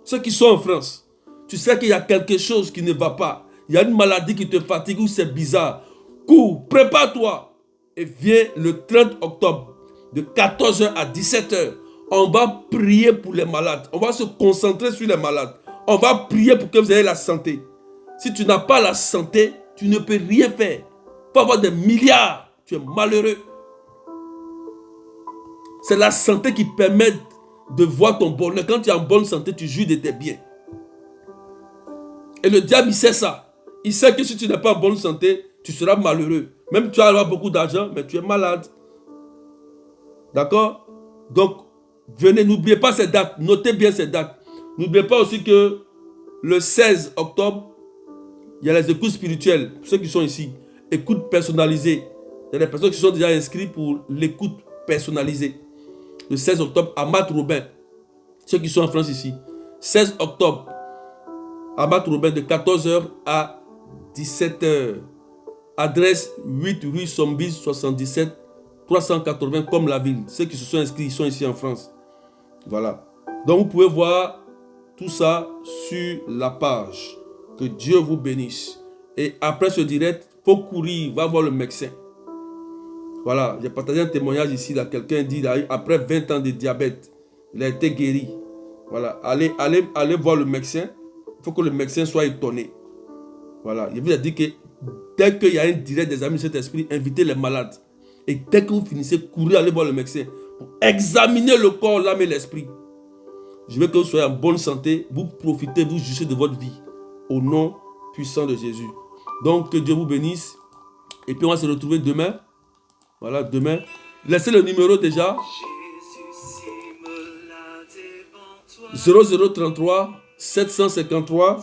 Ceux qui sont en France, tu sais qu'il y a quelque chose qui ne va pas. Il y a une maladie qui te fatigue ou c'est bizarre. Cours, prépare-toi. Et viens le 30 octobre, de 14h à 17h. On va prier pour les malades. On va se concentrer sur les malades. On va prier pour que vous ayez la santé. Si tu n'as pas la santé, tu ne peux rien faire. Tu peux avoir des milliards. Tu es malheureux. C'est la santé qui permet de voir ton bonheur. Quand tu es en bonne santé, tu jouis de tes biens. Et le diable, il sait ça. Il sait que si tu n'es pas en bonne santé, tu seras malheureux. Même tu vas avoir beaucoup d'argent, mais tu es malade. D'accord? Donc, venez, n'oubliez pas ces dates. Notez bien ces dates. N'oubliez pas aussi que le 16 octobre, il y a les écoutes spirituelles. Pour ceux qui sont ici, écoute personnalisée. Il y a des personnes qui sont déjà inscrites pour l'écoute personnalisée. Le 16 octobre, Amat Robin. Ceux qui sont en France ici. 16 octobre, Amat Robin de 14h à 17h. Adresse 8 rue Sombise 77 380 comme la ville. Ceux qui se sont inscrits, ils sont ici en France. Voilà. Donc vous pouvez voir tout ça sur la page. Que Dieu vous bénisse. Et après ce direct, il faut courir, va voir le médecin. Voilà, j'ai partagé un témoignage ici. Là, quelqu'un dit, là, après 20 ans de diabète, il a été guéri. Voilà, allez voir le médecin. Il faut que le médecin soit étonné. Voilà, je vous ai dit que dès qu'il y a un direct des amis de cet esprit, invitez les malades. Et dès que vous finissez, courez, allez voir le médecin pour examiner le corps, l'âme et l'esprit. Je veux que vous soyez en bonne santé, vous profitez, vous jouissez de votre vie. Au nom puissant de Jésus. Donc, que Dieu vous bénisse. Et puis, on va se retrouver demain. Voilà, demain. Laissez le numéro déjà. 0033 753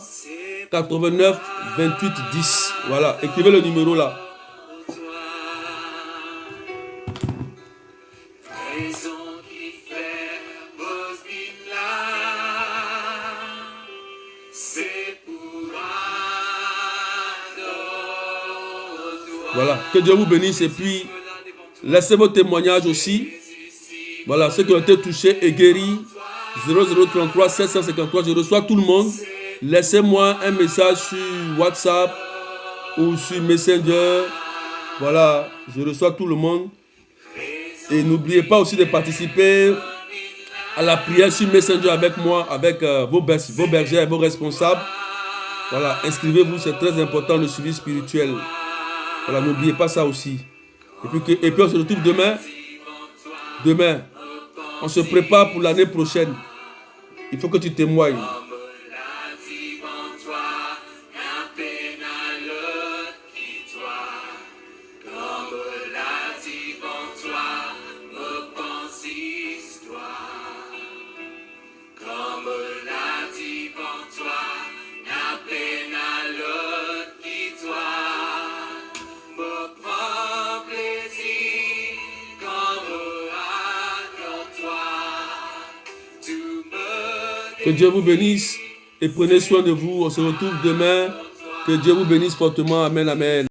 89 28 10. Voilà, écrivez le numéro là. Raison qui fait Voilà, que Dieu vous bénisse et puis laissez vos témoignages aussi. Voilà, ceux qui ont été touchés et guéris, 0033 753, je reçois tout le monde. Laissez-moi un message sur WhatsApp ou sur Messenger. Voilà, je reçois tout le monde. Et n'oubliez pas aussi de participer à la prière sur Messenger avec moi, avec vos bergers et vos responsables. Voilà, inscrivez-vous, c'est très important le suivi spirituel. Voilà, n'oubliez pas ça aussi. Et puis on se retrouve demain. Demain, on se prépare pour l'année prochaine. Il faut que tu témoignes. Que Dieu vous bénisse et prenez soin de vous. On se retrouve demain. Que Dieu vous bénisse fortement. Amen, amen.